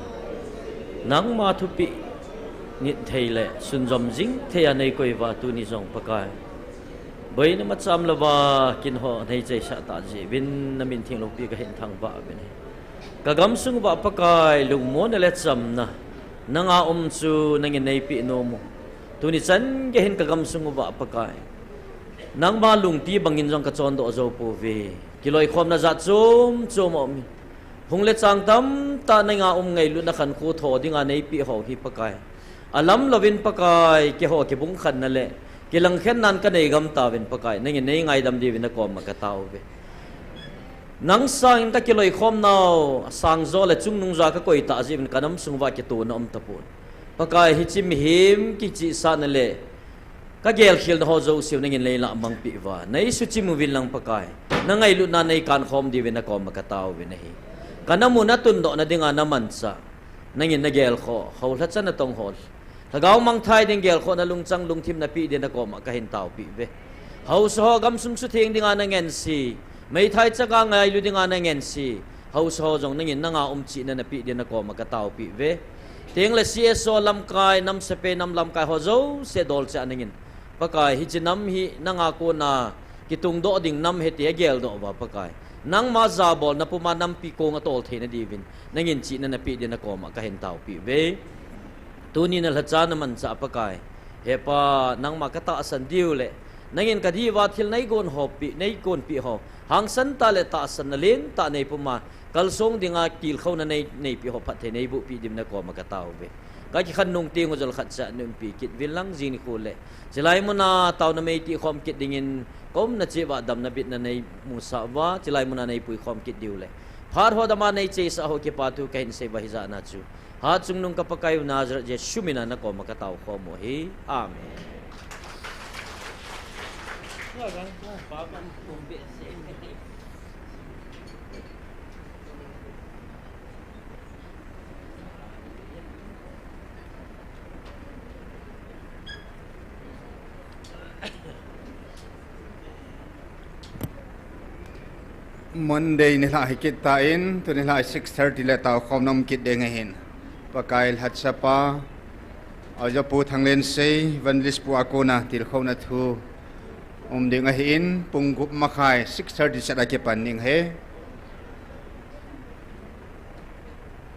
Nang ma thupi nit theile sunjom jing thea nei koi wa tu ni jong pakai. Bai na macham lawa kin ho nei chei sa ta ji bin na min thing lo pi ka hin thang ba be ni. Kagam sung ba pakai lung mo na let sam na. Nanga chu nangin nei pi no mo. Tu ni san ge hin kagam sung ba pakai. Nang ba lung ti bangin jong ka chon do zo pu ve. Kiloi khom na za chum om hung le chang tam ta na nga ngai lu na khan khu tho dinga nei pi ho hi pakai alam lovin pakai ke ho ke bung khan na le ke lang khen nan ka nei gam ta wen pakai nei ngai dam di win ko ma ka tau ve nang sang ta kiloi khom nau sang zo le chung nung za ka koi ta ji bin kanam sung wa ke tu na om tapun pakai hi chim him ki chi sa na le ka gel khil ho zo siu nangin leila mang pi wa nei su chi mu vil lang pakai na ngai lu na nei kan khom di wen ko ma ka tau ve nei kanamu na tun do na dinga naman sa nangin na gel kho ho la chan na tong hol tagaw mang thai ding gel kho na lungchang lungthim na pi din ko ma ka hin tau pi ve ho so gam sum su theng dinga na ngen si mai thai chaka ngai lu dinga na ngen si ho so jong nangin na nga chi na pi din ko ma ka tau pi ve teng le si so lam kai nam se pe nam lam kai ho zo se dol cha nangin pakai hi chinam hi nanga ko na kitung do ding nam he te gel do wa pakai nang ma za bol na puma nam pi ko nga tol the na divin nangin chi na pi din ko ma ka hen tau pi ve tu ni na la cha na man cha pakai he pa nang ma ka ta san diu le nangin ka di wa thil nei gon ho pi nei kon pi ho hang san ta le ta san na len ta nei puma kal song dinga kil khau na nei pi ho phat the nei bu pi dim na ko ma ka tau ve ka ki khan nung ti ngo jol khat cha num pi kit vil lang jin ko le jilai mo na taw na mei ti khom kit dingin kom na che wa dam na bit na nei musa wa jilai mo na nei pui khom kit diu le phar ho da ma nei che sa ho ke pa tu kain se ba hi za na chu ha chung nung ka pakai na je shumina na ko ma ka taw ko mo hi amen Monday ni la hikit tain tu ni la 6:30 le tau khom nam kit de ngahin pakail hat sapa aja pu thanglen sei vanlis pu akona til khona thu ding ahin punggup makai 6:30 sada ke panning he